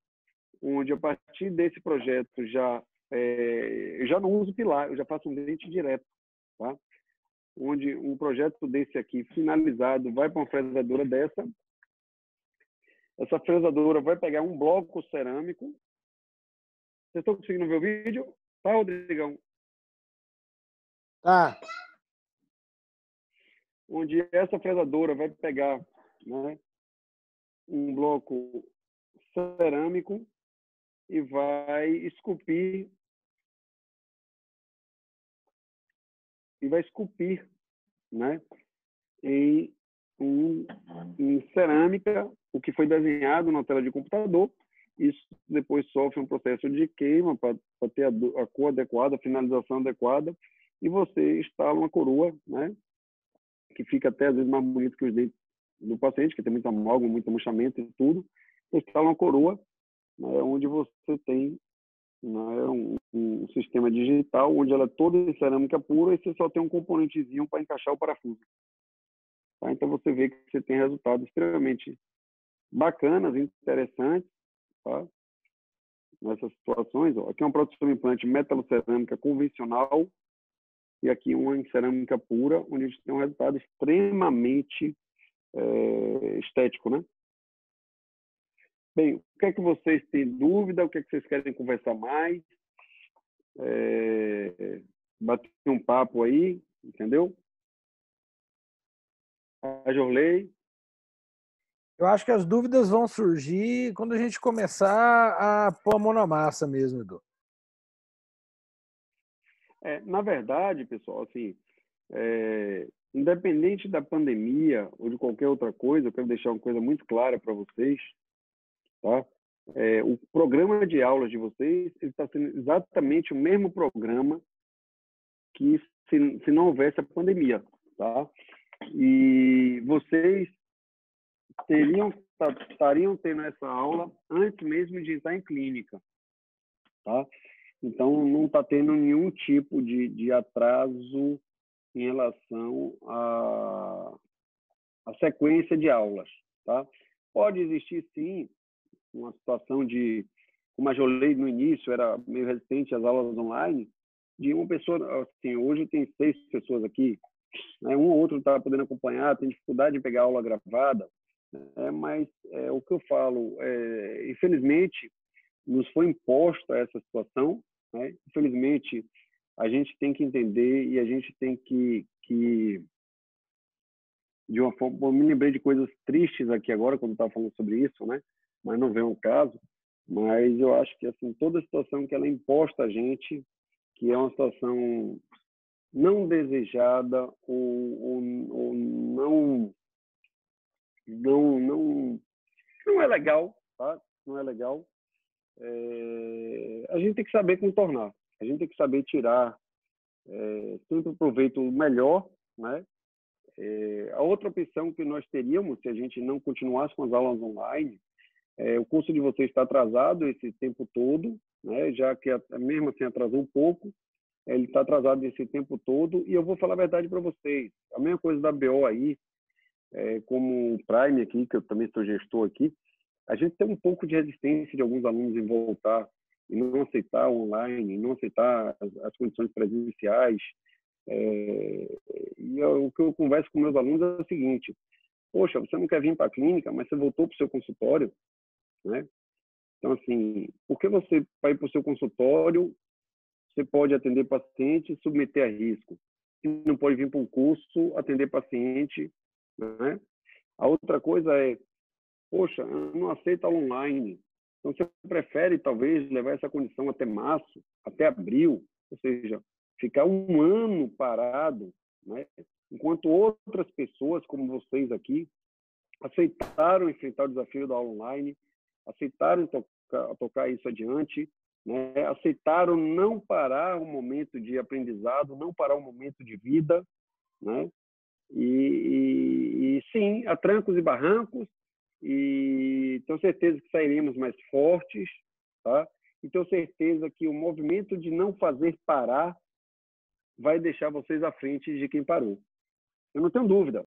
onde a partir desse projeto eu já não uso pilar, eu já faço um dente direto, tá? Onde um projeto desse aqui finalizado vai para uma fresadora dessa. Essa fresadora vai pegar um bloco cerâmico. Vocês estão conseguindo ver o vídeo? Tá, Rodrigão? Tá. Onde essa fresadora vai pegar, né, um bloco cerâmico e vai esculpir né, em cerâmica o que foi desenhado na tela de computador. Isso depois sofre um processo de queima para ter a cor adequada, a finalização adequada, e você instala uma coroa, né, que fica até às vezes mais bonito que os dentes do paciente, que tem muita amálgama, muito manchamento e tudo. Você instala uma coroa, né, onde você tem, né, um sistema digital, onde ela é toda em cerâmica pura e você só tem um componentezinho para encaixar o parafuso. Tá? Então você vê que você tem resultados extremamente bacanas, interessantes, tá? Nessas situações. Ó. Aqui é um proteção implante metalocerâmica convencional e aqui uma em cerâmica pura, onde a gente tem um resultado extremamente estético, né? Bem, o que é que vocês têm dúvida? O que é que vocês querem conversar mais? Bater um papo aí, entendeu? A Jorley. Eu acho que as dúvidas vão surgir quando a gente começar a pôr a mão na massa mesmo, Edu. Na verdade, pessoal, assim, independente da pandemia ou de qualquer outra coisa, eu quero deixar uma coisa muito clara para vocês, tá? O programa de aulas de vocês está sendo exatamente o mesmo programa que se não houvesse a pandemia, tá? E vocês estariam tendo essa aula antes mesmo de entrar em clínica, tá? Então, não está tendo nenhum tipo de atraso em relação à sequência de aulas, tá? Pode existir, sim, uma situação de, como a Jolei no início era meio resistente às aulas online, de uma pessoa, assim, hoje tem 6 pessoas aqui, né? Um ou outro está podendo acompanhar, tem dificuldade de pegar aula gravada, mas o que eu falo, infelizmente, nos foi imposta essa situação, né? Infelizmente, a gente tem que entender e a gente tem que de uma forma, eu me lembrei de coisas tristes aqui agora quando estava falando sobre isso, né? Mas não vem ao caso. Mas eu acho que assim toda a situação que ela é imposta a gente, que é uma situação não desejada ou não é legal, tá? Não é legal. A gente tem que saber contornar. A gente tem que saber tirar sempre o proveito melhor, né? A outra opção que nós teríamos, se a gente não continuasse com as aulas online, o curso de vocês está atrasado esse tempo todo, né? Já que mesmo assim atrasou um pouco, ele está atrasado esse tempo todo, e eu vou falar a verdade para vocês. A mesma coisa da BO aí, como o Prime aqui, que eu também sou gestor aqui, a gente tem um pouco de resistência de alguns alunos em voltar e não aceitar o online, não aceitar as condições presenciais. E o que eu converso com meus alunos é o seguinte: poxa, você não quer vir para a clínica, mas você voltou para o seu consultório, né? Então, assim, por que você vai para o seu consultório, você pode atender paciente e submeter a risco? Você não pode vir para um curso atender paciente, né? A outra coisa é, poxa, eu não aceito aula online. Então, você prefere, talvez, levar essa condição até março, até abril, ou seja, ficar um ano parado, né? Enquanto outras pessoas, como vocês aqui, aceitaram enfrentar o desafio da aula online, aceitaram tocar isso adiante, né? Aceitaram não parar um momento de aprendizado, não parar um momento de vida, né? E sim, há trancos e barrancos, e tenho certeza que sairemos mais fortes, tá? E tenho certeza que o movimento de não fazer parar vai deixar vocês à frente de quem parou. Eu não tenho dúvida.